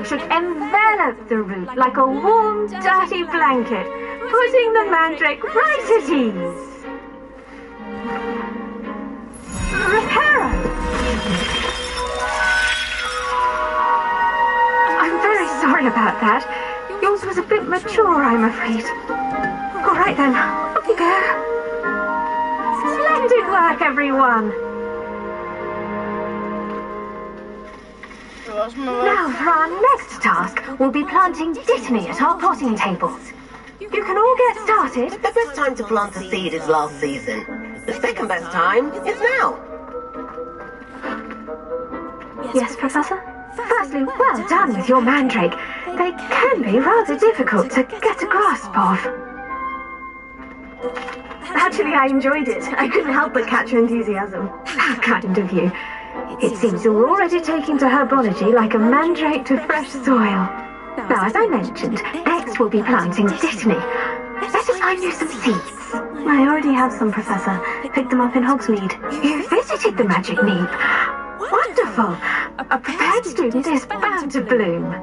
Should envelop the root like a warm, dirty blanket, putting the mandrake right at ease. Reparo! I'm very sorry about that. Yours was a bit mature, I'm afraid. All right then, off you go. Splendid work, everyone. Now, for our next task, we'll be planting dittany at our potting tables. You can all get started. The best time to plant a seed is last season. The second best time is now. Yes, Professor? Firstly, well done with your mandrake. They can be rather difficult to get a grasp of. Actually, I enjoyed it. I couldn't help but catch your enthusiasm. How kind of you. It seems you're already taking to herbology like a mandrake to fresh soil. Now, as I mentioned, X will be planting dittany. Let us find you some seeds. I already have some, Professor. Picked them up in Hogsmeade. You visited the Magic Neep. Wonderful. A prepared student is bound to bloom.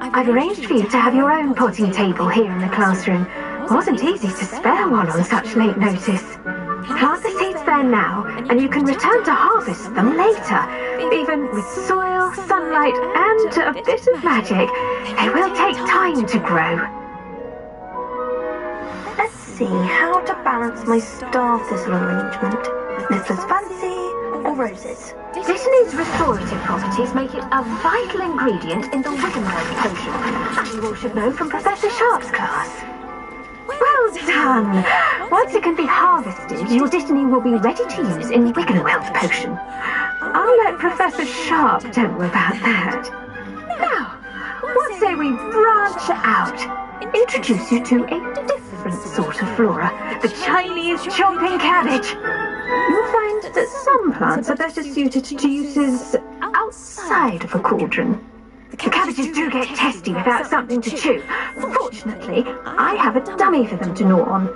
I've arranged for you to have your own potting table here in the classroom. wasn't easy to spare one on such late notice. Plant the seeds there now, and you can return to harvest them later. Even with soil, sunlight, and a bit of magic, they will take time to grow. Let's see how to balance my star thistle arrangement. Liverds fancy or roses? Dittany's restorative properties make it a vital ingredient in the Wiggenweld potion, as you all should know from Professor Sharp's class. Well done! Once it can be harvested, your Dittany will be ready to use in Wiggenweld potion. I'll let Professor Sharp tell you about that. Now, what say we branch out? Introduce you to a different sort of flora, the Chinese chomping cabbage. You'll find that some plants are better suited to uses outside of a cauldron. The cabbages do get testy without something to chew. Fortunately, I have a dummy for them to gnaw on.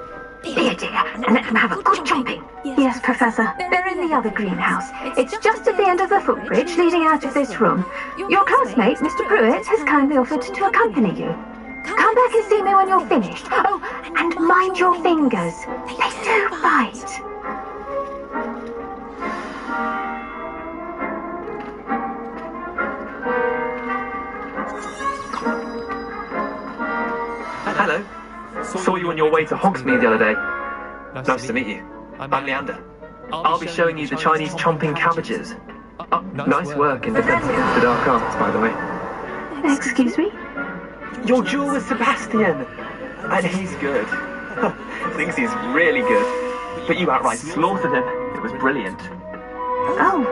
Here, dear, and let them have a good chomping. Yes, Professor. They're in the other greenhouse. It's just at the end of the footbridge leading out of this room. Your classmate, Mr. Pruitt, has kindly offered to accompany you. Come back and see me when you're finished. Oh, and mind your fingers. They do bite. Hello. Saw you on your way to Hogsmeade the other day. Nice to meet you. I'm Leander. I'll be showing you the Chinese chomping cabbages. Nice work in defending the dark arts, by the way. Excuse me? Your duel with Sebastian! And he's good. Thinks he's really good. But you outright slaughtered him. It was brilliant. Oh,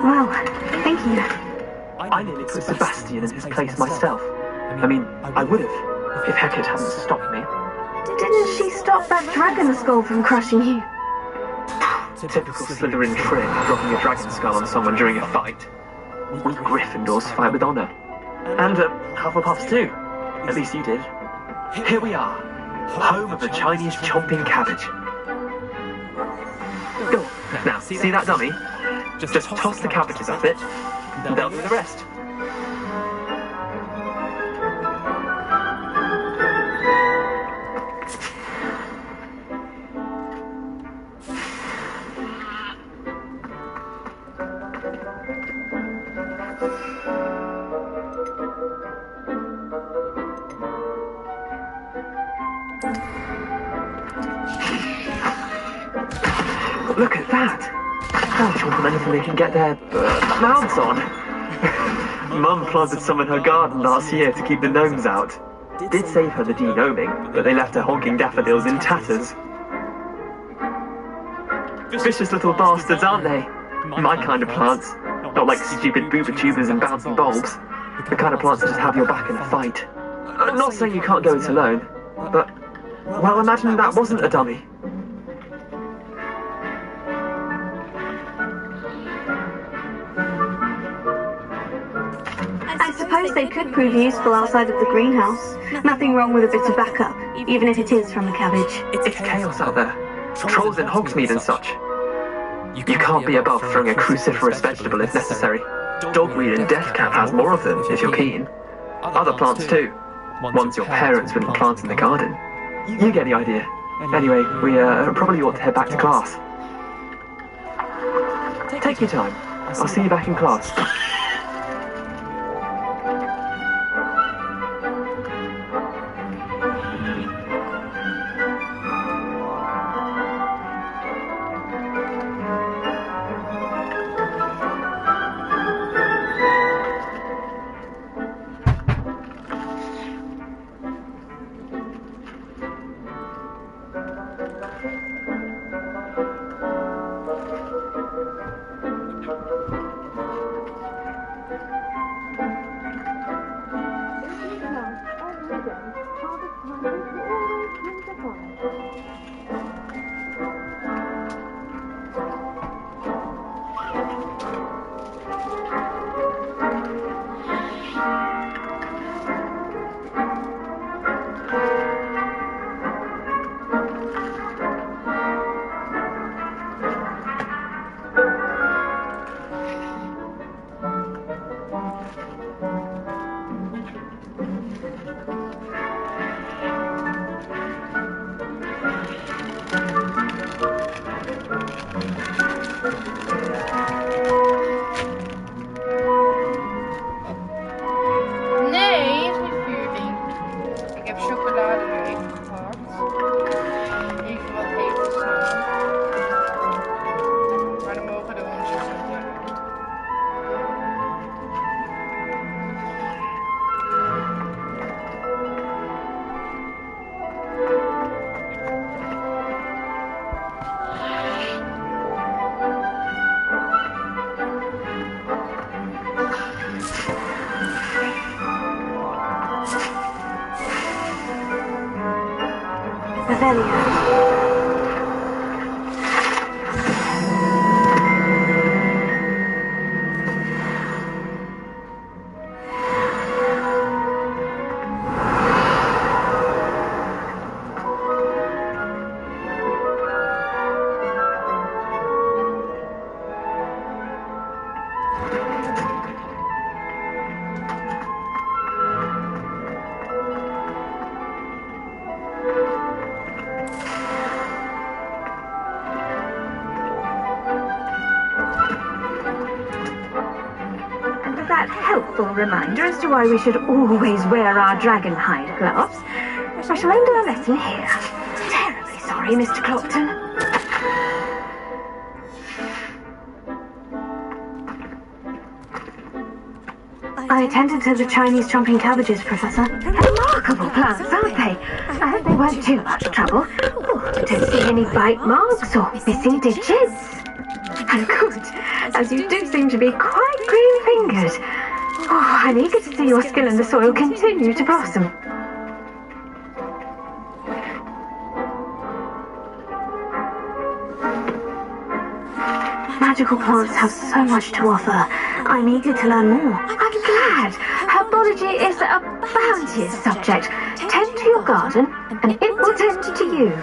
well, thank you. I nearly put Sebastian in his place myself. I mean, I would have, if Hecate hadn't stopped me. Didn't she stop that dragon skull from crushing you? Typical Slytherin trick, dropping a dragon skull on someone during a fight. We Gryffindors fight with honour. And Hufflepuffs too. At least you did. Here we are, home of the Chinese chomping cabbage. Go. Now, see that dummy? Just toss the cabbages at it, and they'll do the rest. Look at that! They'll chomp on anything they can get their mouths on. Mum planted some in her garden last year to keep the gnomes out. Did save her the de-gnoming, but they left her honking daffodils in tatters. Vicious little bastards, aren't they? My kind of plants. Not like stupid booba tubers and bouncing bulbs. The kind of plants that just have your back in a fight. I'm not saying you can't go it alone, but, well, imagine that wasn't a dummy. I suppose they could prove useful outside of the greenhouse. Nothing wrong with a bit of backup, even if it is from the cabbage. It's chaos out there. Trolls in Hogsmeade and such. You can't be above throwing a cruciferous vegetable if necessary. Dogweed and deathcap has more of them, if you're keen. Other plants too. Ones your parents wouldn't plant in the garden. You get the idea. Anyway, we probably ought to head back to class. Take your time. I'll see you back in class. Revelio. Reminder as to why we should always wear our dragon hide gloves. I shall end our lesson here. Terribly sorry, Mr. Clopton. I attended to the Chinese chomping cabbages, Professor. Remarkable plants, aren't they? I hope they weren't too much trouble. Oh, I don't see any bite marks or missing digits. And good, as you do seem to be quite green-fingered. Oh, I'm eager to see your skill in the soil continue to blossom. Magical plants have so much to offer. I'm eager to learn more. I'm glad. Herbology is a bounteous subject. Tend to your garden, and it will tend to you.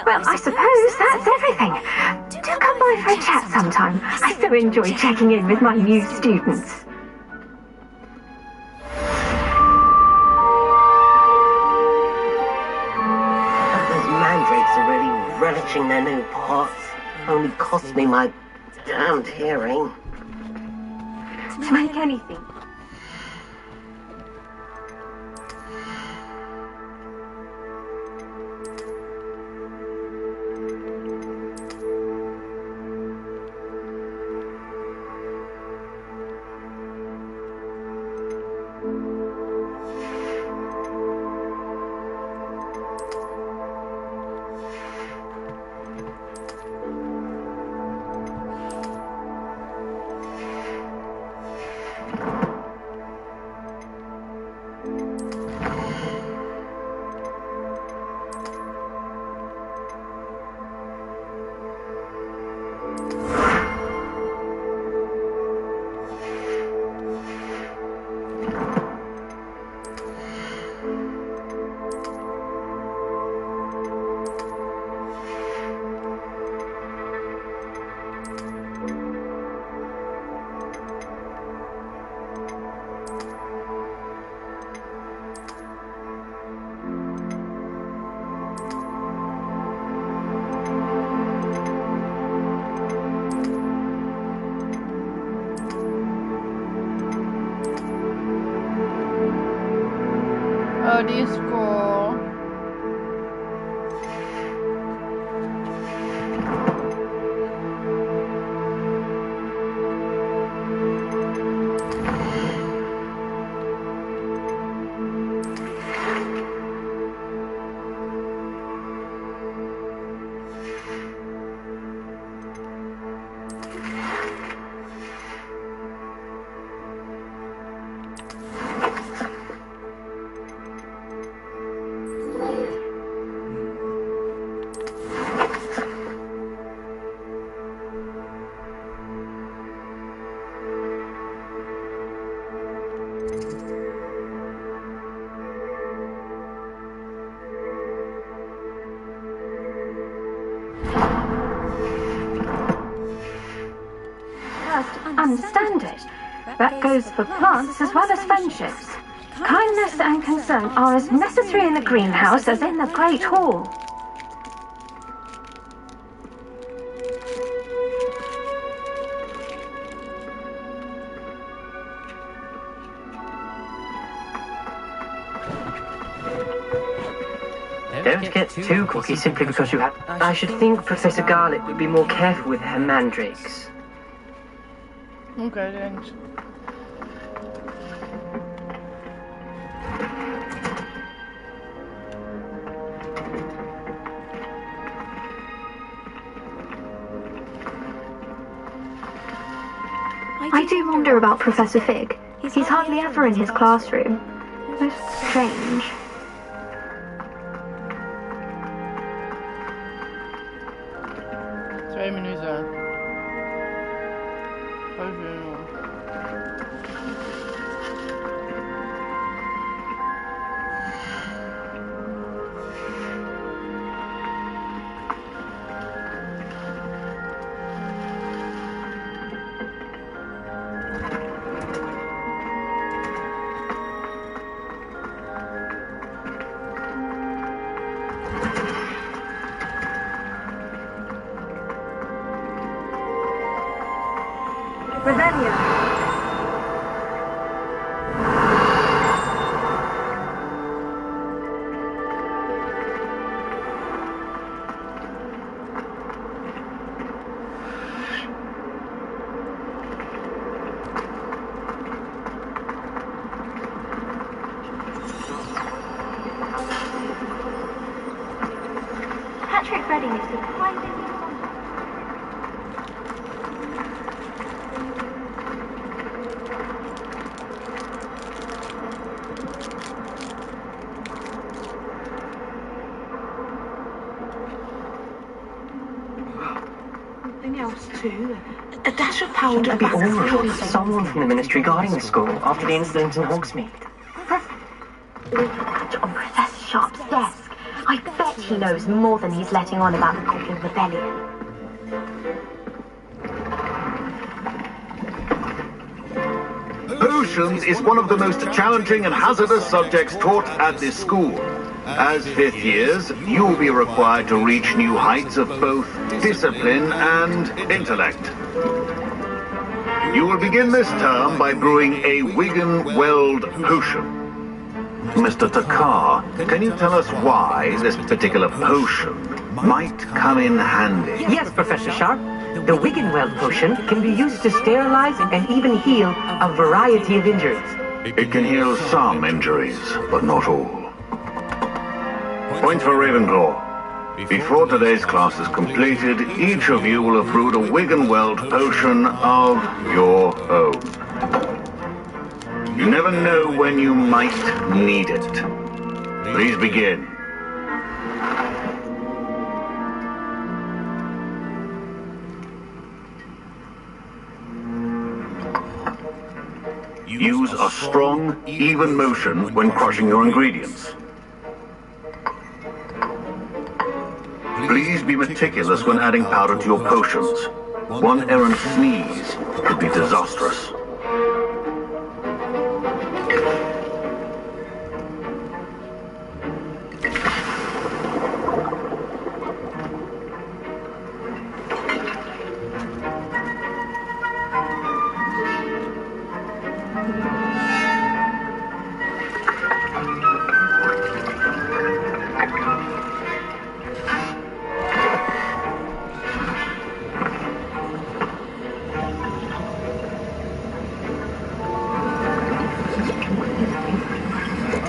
Well, I suppose that's everything. Do come by for a chat sometime. I so enjoy checking in with my new students. Those mandrakes are really relishing their new pots. Only cost me my damned hearing. To make anything. Oh, die is cool. Understand it. That goes for plants as well as friendships. Kindness and concern are as necessary in the greenhouse as in the Great Hall. Don't get too cocky simply because you have... I should think Professor Garlick would be more careful with her mandrakes. Okay, thanks. I do wonder about Professor Fig. He's hardly ever in his classroom. Most strange. trick readiness is surprisingly Something else too. A dash of powder. Should be all of someone from the Ministry guarding the school after the incident in Hogsmeade. On Professor Sharp's desk. I bet he knows more than he's letting on about the Goblin Rebellion. Potions is one of the most challenging and hazardous subjects taught at this school. As fifth years, you will be required to reach new heights of both discipline and intellect. You will begin this term by brewing a Wigan-Weld potion. Mr. Takar, can you tell us why this particular potion might come in handy? Yes, Professor Sharp. The Wigan-Weld potion can be used to sterilize and even heal a variety of injuries. It can heal some injuries, but not all. Point for Ravenclaw. Before today's class is completed, each of you will have brewed a Wigan-Weld potion of your own. You never know when you might need it. Please begin. Use a strong, even motion when crushing your ingredients. Please be meticulous when adding powder to your potions. One errant sneeze could be disastrous.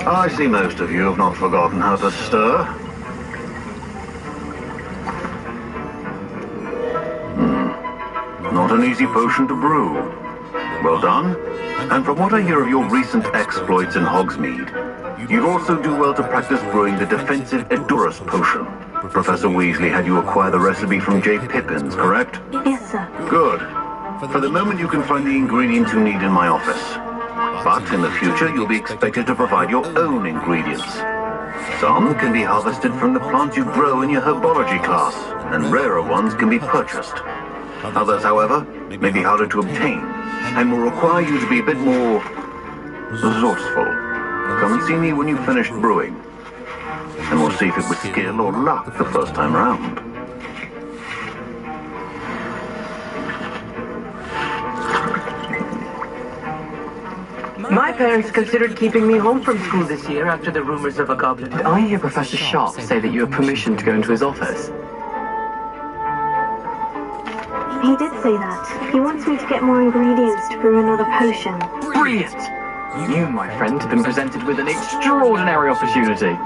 I see most of you have not forgotten how to stir. Not an easy potion to brew. Well done. And from what I hear of your recent exploits in Hogsmeade, you'd also do well to practice brewing the defensive Edurus potion. Professor Weasley had you acquire the recipe from J. Pippins, correct? Yes, sir. Good. For the moment, you can find the ingredients you need in my office. But in the future, you'll be expected to provide your own ingredients. Some can be harvested from the plants you grow in your herbology class, and rarer ones can be purchased. Others, however, may be harder to obtain, and will require you to be a bit more resourceful. Come and see me when you've finished brewing, and we'll see if it was skill or luck the first time round. My parents considered keeping me home from school this year after the rumors of a goblin. Did I hear Professor Sharp say that you have permission to go into his office? He did say that. He wants me to get more ingredients to brew another potion. Brilliant! You, my friend, have been presented with an extraordinary opportunity.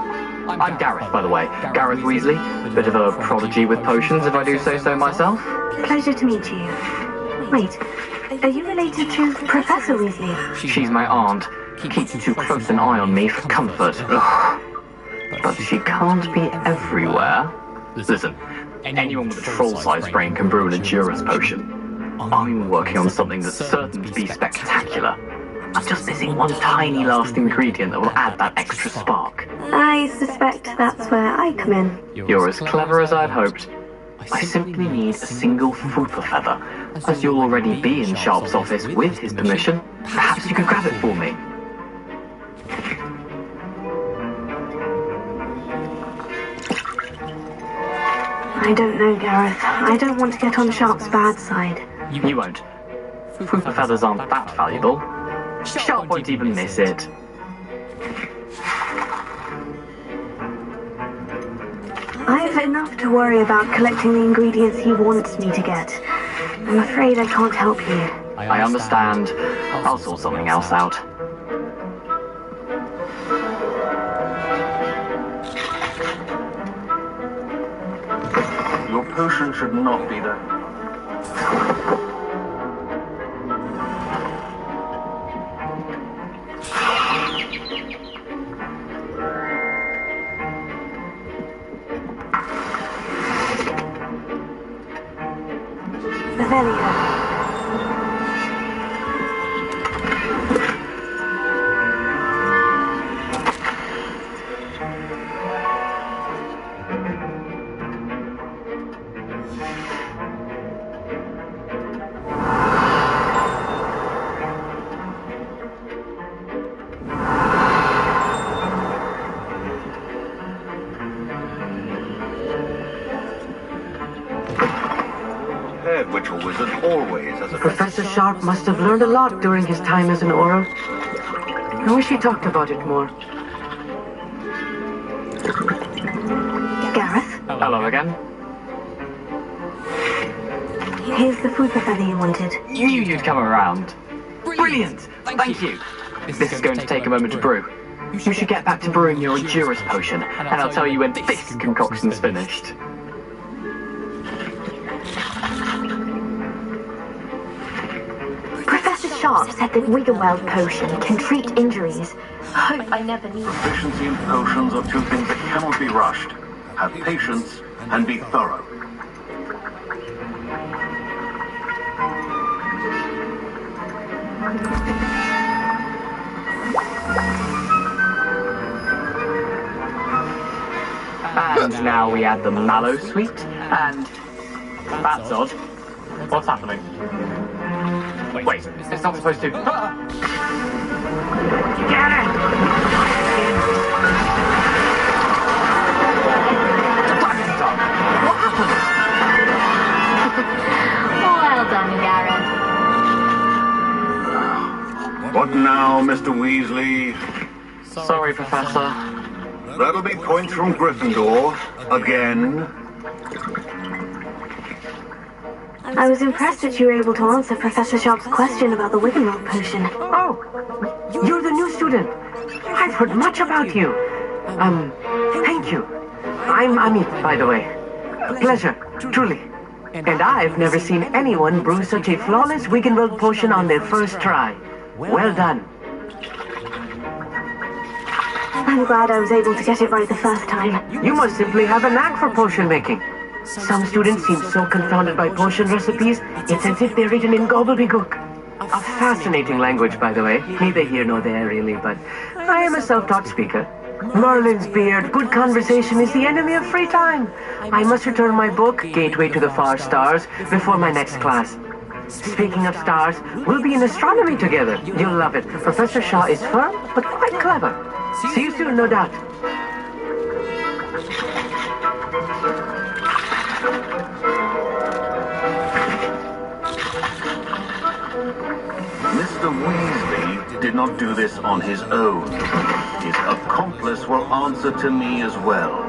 I'm Gareth, by the way. Gareth Weasley. Bit of a prodigy with potions, if I do say so myself. Pleasure to meet you. Wait, are you related to Professor Weasley? She's my aunt. Keeps too close an eye on me for comfort. Ugh. But she can't be everywhere. Listen, anyone with a troll-sized brain can brew an Edurus potion. I'm working on something that's certain to be spectacular. I'm just missing one tiny last ingredient that will add that extra spark. I suspect that's where I come in. You're as clever as I'd hoped. I simply need a single Fooper feather. As you'll already be in Sharp's office with his permission, perhaps you could grab it for me. I don't know, Gareth. I don't want to get on Sharp's bad side. You won't. Fooper feathers aren't that valuable. Sharp won't even miss it. I've enough to worry about collecting the ingredients he wants me to get. I'm afraid I can't help you. I understand. I'll sort something else out. potion should not be there. There we go. Which a wizard always has a... Professor Sharp must have learned a lot during his time as an Auror. I wish he talked about it more. Gareth? Hello again. Here's the food feather you wanted. You knew you'd come around. Brilliant! Thank you. This is going to take a moment to brew. You should get back to brewing your Endurance potion, and I'll tell you when this concoction's finished. Sharp said that Wiggenweld potion can treat injuries. Hope I never need it. Proficiency in potions are two things that cannot be rushed. Have patience and be thorough. And now we add the mallow sweet, and... That's odd. What's happening? Wait, it's not supposed to... Get it! What happened? Well done, Gareth. What now, Mr. Weasley? Sorry, Professor. That'll be points from Gryffindor. Again. I was impressed that you were able to answer Professor Sharp's question about the Wiggenweld potion. Oh, you're the new student. I've heard much about you. Thank you. I'm Amit, by the way. A pleasure, truly. And I've never seen anyone brew such a flawless Wiggenweld potion on their first try. Well done. I'm glad I was able to get it right the first time. You must simply have a knack for potion making. Some students seem so confounded by potion recipes, it's as if they're written in gobbledygook. A fascinating language, by the way. Neither here nor there, really, but I am a self-taught speaker. Merlin's beard, good conversation is the enemy of free time. I must return my book, Gateway to the Far Stars, before my next class. Speaking of stars, we'll be in astronomy together. You'll love it. Professor Shaw is firm, but quite clever. See you soon, no doubt. Mr. Weasley did not do this on his own. His accomplice will answer to me as well.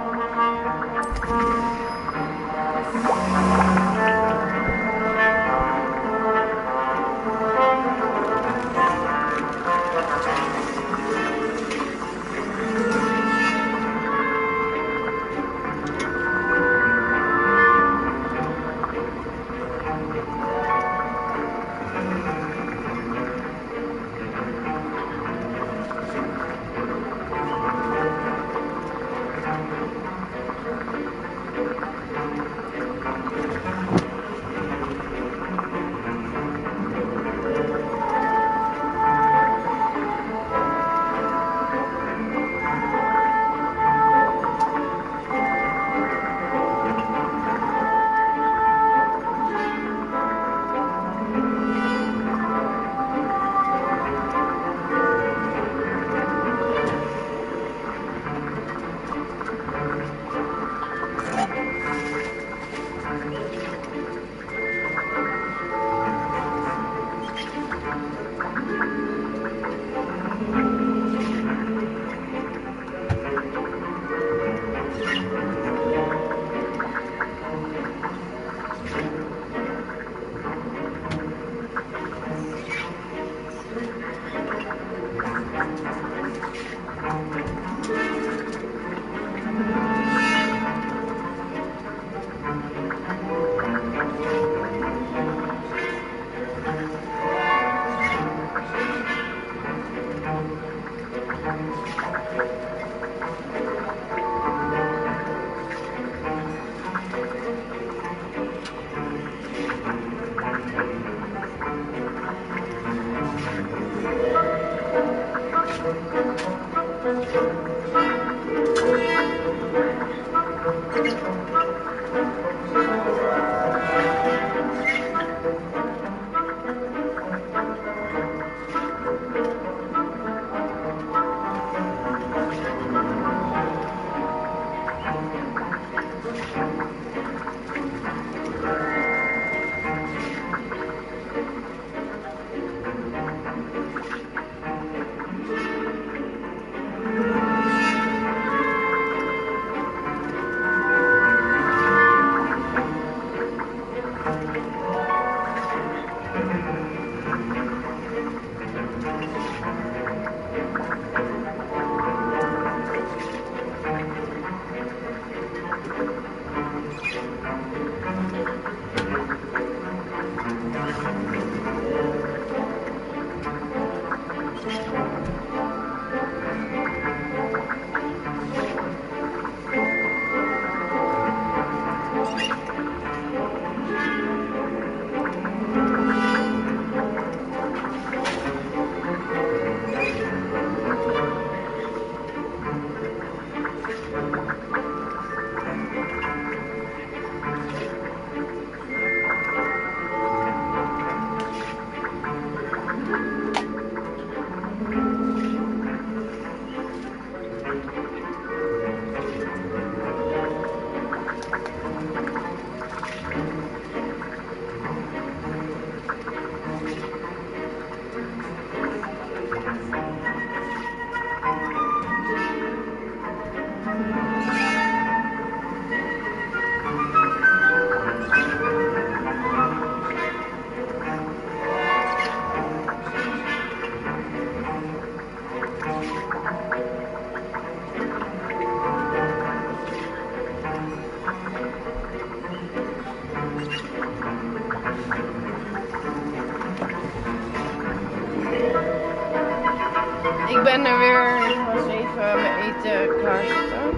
Ik ben er weer. Ik was even mijn eten klaarzetten.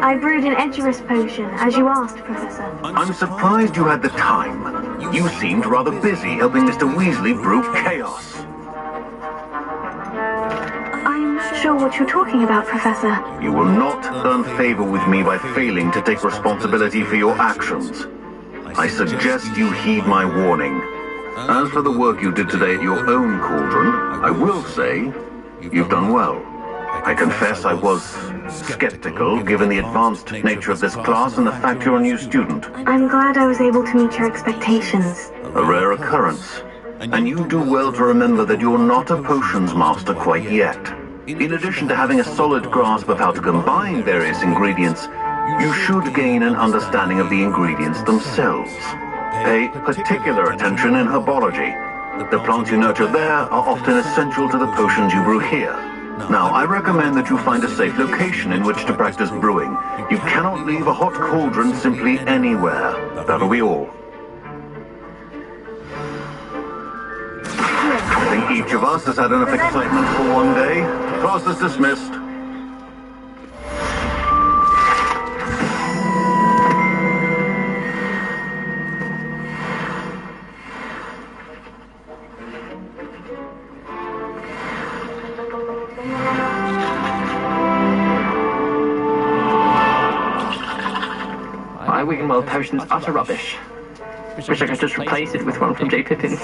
I brewed an Edgerus potion, as you asked, Professor. I'm surprised you had the time. You seemed rather busy helping Mr. Weasley brew chaos. I'm sure what you're talking about, Professor. You will not earn favor with me by failing to take responsibility for your actions. I suggest you heed my warning. As for the work you did today at your own cauldron, I will say you've done well. I confess I was skeptical, given the advanced nature of this class and the fact you're a new student. I'm glad I was able to meet your expectations. A rare occurrence. And you do well to remember that you're not a potions master quite yet. In addition to having a solid grasp of how to combine various ingredients, you should gain an understanding of the ingredients themselves. Pay particular attention in herbology. The plants you nurture there are often essential to the potions you brew here. Now, I recommend that you find a safe location in which to practice brewing. You cannot leave a hot cauldron simply anywhere. That'll be all. I think each of us has had enough excitement for one day. Class is dismissed. My Wiggenweld potion's utter rubbish. Wish I could just replace it with one from J. Pippin's.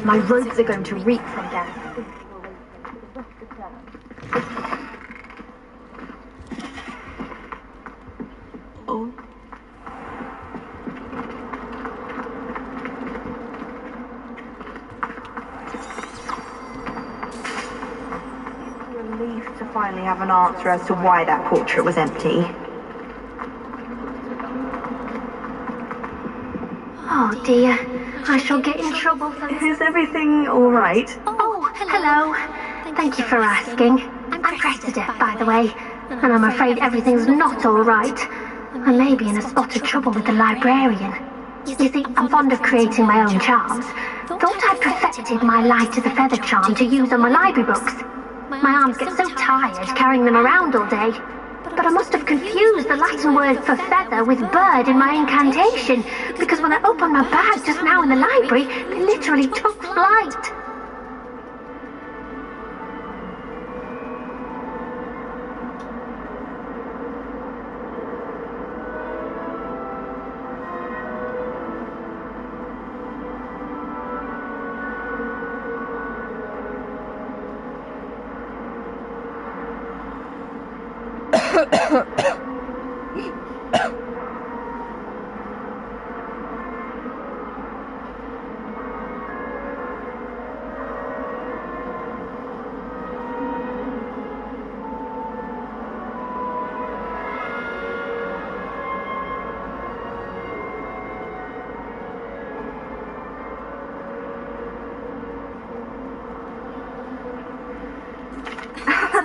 My robes are going to reek from death. Oh. Relief to finally have an answer as to why that portrait was empty. Oh dear, I shall get in trouble for this. Is everything all right? Oh, hello. Thank you for asking. I'm Cressida, by the way, and I'm afraid everything's not all right. I may be in a spot of trouble with the librarian. You see, I'm fond of creating my own charms. Thought I'd perfected my light as a feather charm to use on my library books. My arms get so tired carrying them around all day. But I must have confused the Latin word for feather with bird in my incantation, because when I opened my bag just now in the library, they literally took flight.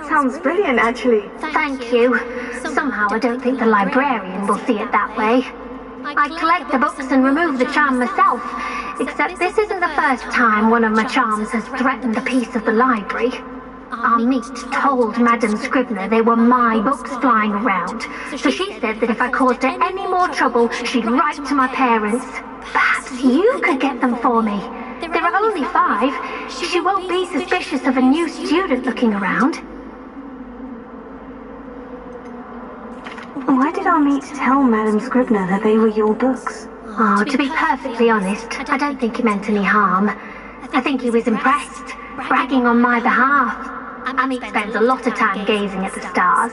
Sounds brilliant, actually. Thank you. Somehow I don't think the librarian will see it that way. I collect the books and remove the charm myself, except this isn't the first time one of my charms has threatened a piece of the library. Our meet told Madame Scribner they were my books flying around, so she said that if I caused her any more trouble, she'd write to my parents. Perhaps you could get them for me. There are only 5. She won't be suspicious of a new student looking around. Why did our meet tell Madame Scribner that they were your books? Oh, to be perfectly honest, I don't think he meant any harm. I think he was impressed, bragging on my behalf. Amit spends a lot of time gazing at the stars,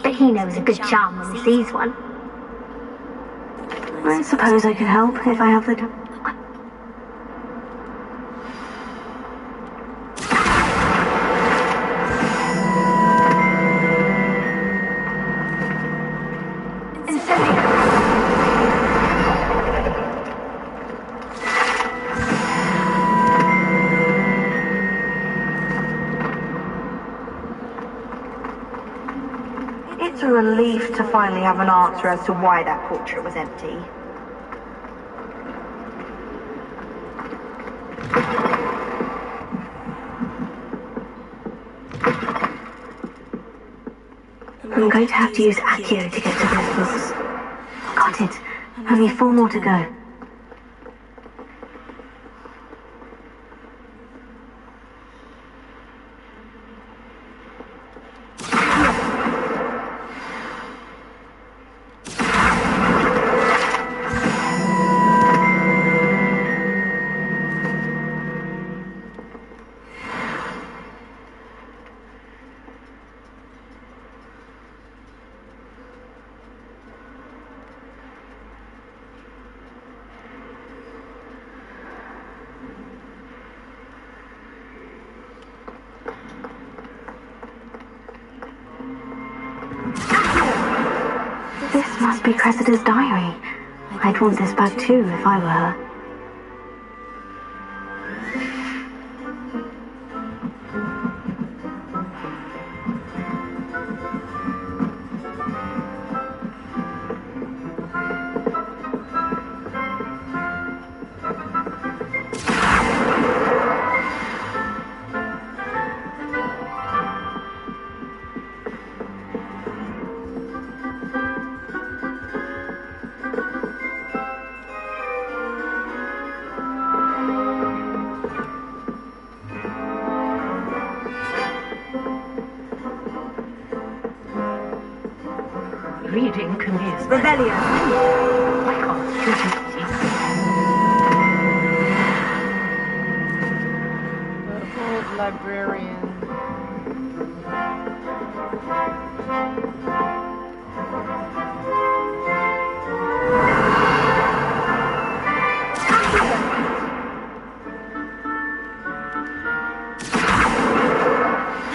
but he knows a good charm when he sees one. I suppose I could help if I have the time. It's a relief to finally have an answer as to why that portrait was empty. I'm going to have to use Accio to get to those books. Got it. Only 4 more to go. This must be Cressida's diary. I'd want this back too if I were her. Reading can be as Rebellion. I can't shoot it. librarian.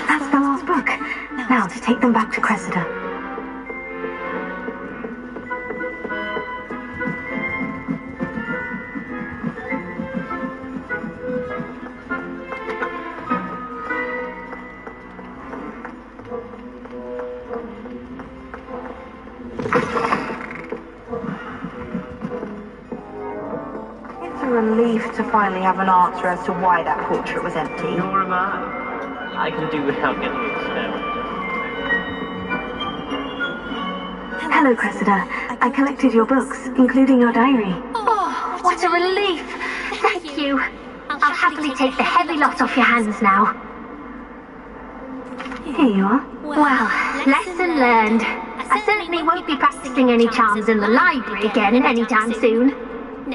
That's the last book. Now to take them back to Cressida. It's a relief to finally have an answer as to why that portrait was empty. Nor am I. I can do without getting experimented. Hello, Cressida. I collected your books, including your diary. Oh, what a relief! Thank you. I'll happily take the heavy lot off your hands now. Here you are. Well, lesson learned. I certainly won't be practicing any charms in the library again anytime soon.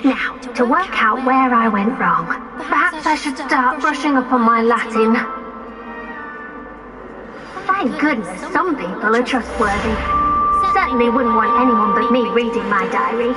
Now, to work out where I went wrong. Perhaps I should start brushing up on my Latin. Thank goodness some people are trustworthy. Certainly wouldn't want anyone but me reading my diary.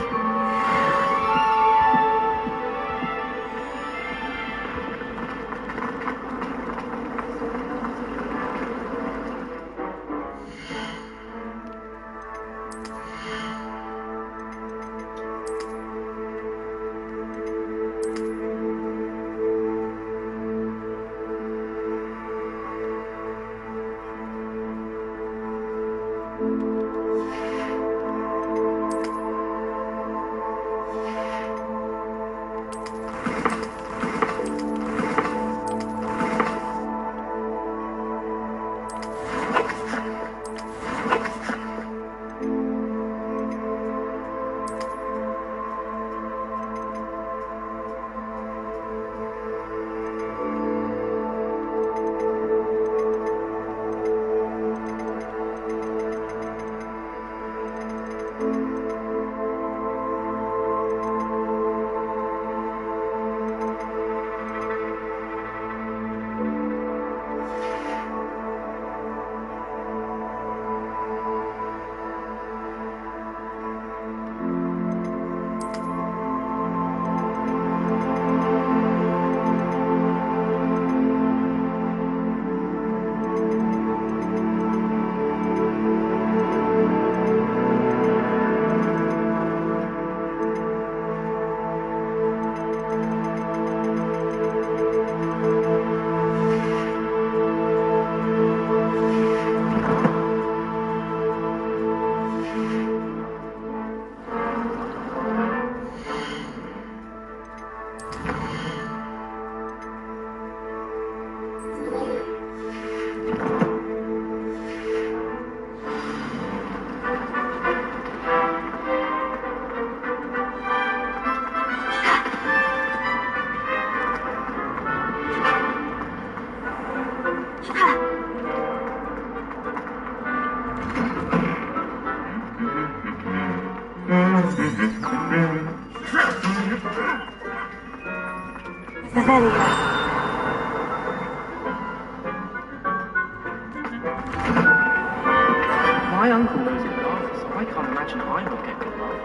My uncle knows it laugh, so I can't imagine I would get good luck.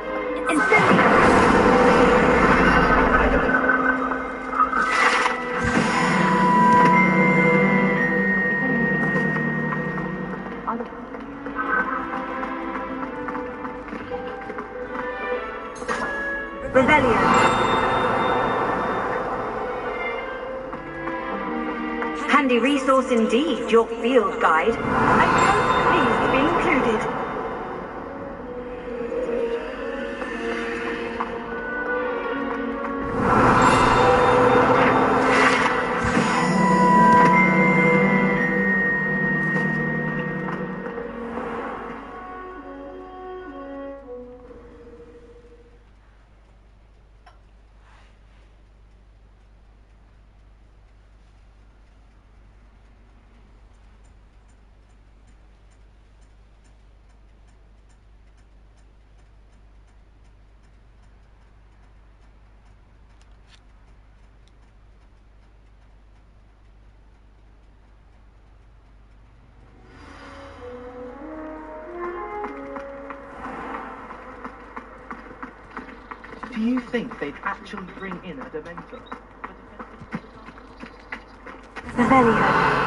Rebellion. Handy resource indeed, your field guide. I'm so pleased to be included. do you think they'd actually bring in a Dementor? Revelio.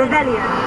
Revelio.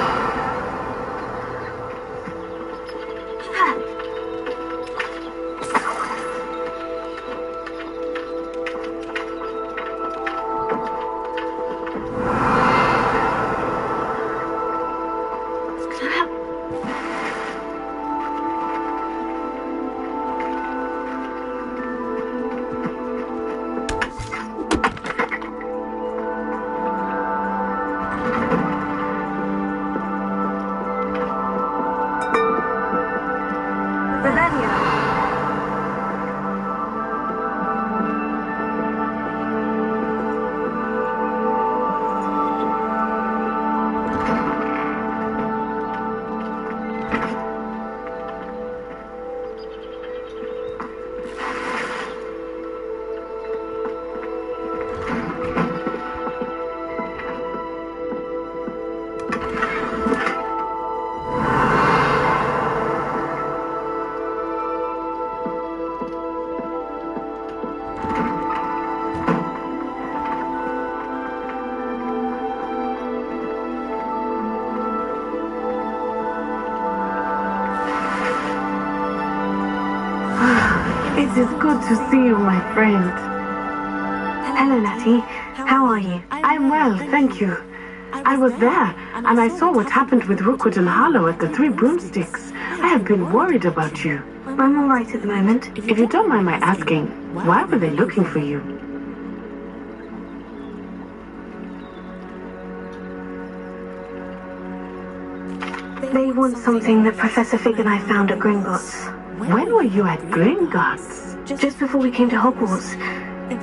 It is good to see you, my friend. Hello, Natty. How are you? I'm well, thank you. I was there, and I saw what happened with Rookwood and Harlow at the Three Broomsticks. I have been worried about you. I'm all right at the moment. If you don't mind my asking, why were they looking for you? They want something that Professor Fig and I found at Gringotts. When were you at Gringotts? Just before we came to Hogwarts.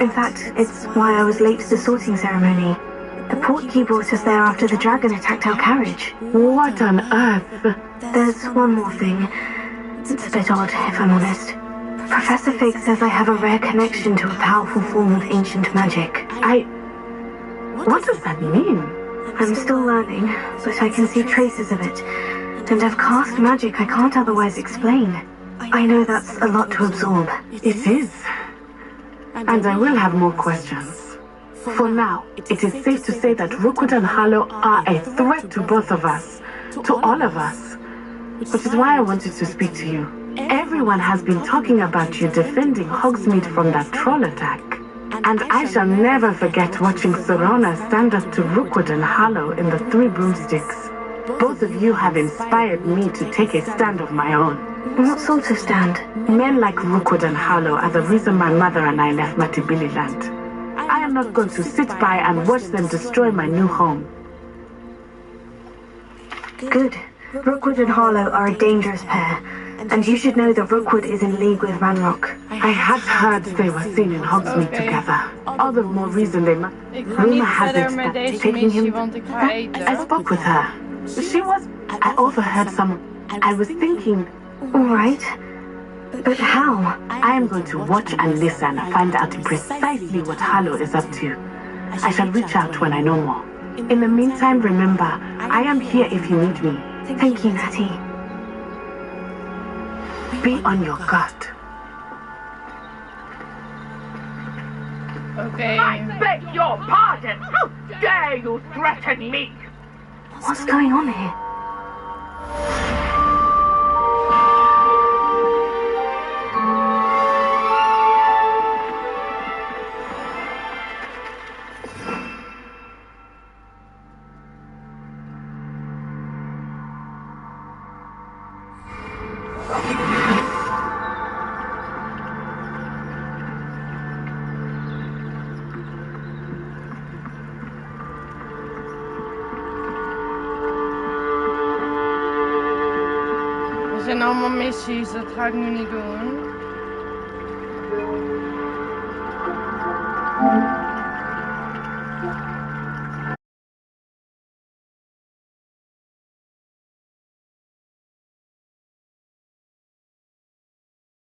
In fact, it's why I was late to the sorting ceremony. The portkey brought us there after the dragon attacked our carriage. What on earth? There's one more thing. It's a bit odd, if I'm honest. Professor Fig says I have a rare connection to a powerful form of ancient magic. What does that mean? I'm still learning, but I can see traces of it. And I've cast magic I can't otherwise explain. I know that's a lot to absorb. It is. And I will have more questions. For now, it is safe to say that Rookwood and Harlow are a threat to both of us. To all of us. Which is why I wanted to speak to you. Everyone has been talking about you defending Hogsmeade from that troll attack. And I shall never forget watching Sorona stand up to Rookwood and Harlow in the Three Broomsticks. Both of you have inspired me to take a stand of my own. What sort of stand? Men like Rookwood and Harlow are the reason my mother and I left Matibili Land. I am not going to sit by and watch them destroy my new home. Good. Rookwood and Harlow are a dangerous pair. And you should know that Rookwood is in league with Ranrock. I had heard they were seen in Hogsmeade together. All the more reason they must. Rumor has it that taking him. I spoke with her. She was. I overheard some. I was thinking. All right. But how? I am going to watch and listen, find out precisely what Harlow is up to. I shall reach out when I know more. In the meantime, remember, I am here if you need me. Thank you, Natty. Be on your guard. Okay. I beg your pardon! How dare you threaten me? What's going on here? Er zijn allemaal missies, dat ga ik nu niet doen.